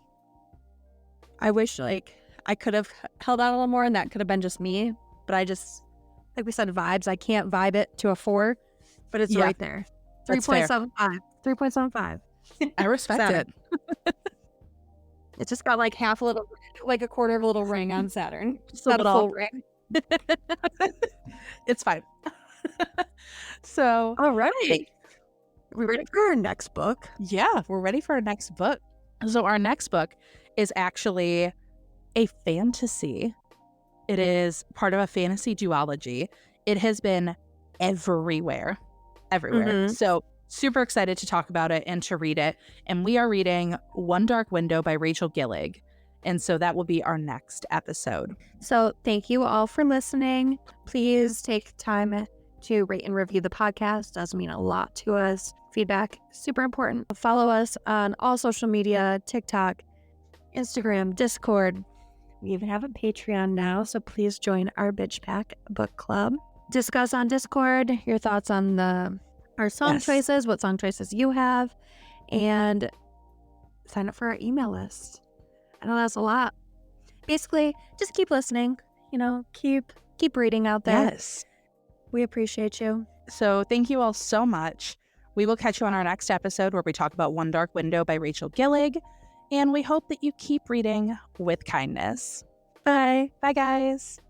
I wish, like, I could have held out a little more, and that could have been just me. But I just, like we said, vibes. I can't vibe it to a 4, but it's right there. That's fair. 3.75. 3.75. I respect Saturn. it. It's just got like half a little, like a quarter of a little ring on Saturn. It's Not not a full ring. It's fine. So, All right. We're ready for our next book. yeah, we're ready for our next book. So our next book is actually a fantasy. It is part of a fantasy duology. It has been everywhere. So super excited to talk about it and to read it. And we are reading One Dark Window by Rachel Gillig. And so that will be our next episode. So thank you all for listening. Please take time to rate and review the podcast. Does mean a lot to us. Feedback, super important. Follow us on all social media, TikTok, Instagram, Discord. We even have a Patreon now, so please join our Bitch Pack book club. Discuss on Discord your thoughts on our song choices, what song choices you have, and sign up for our email list. I know that's a lot. Basically, just keep listening, keep reading out there. Yes. We appreciate you. So thank you all so much. We will catch you on our next episode where we talk about One Dark Window by Rachel Gillig. And we hope that you keep reading with kindness. Bye. Bye, guys.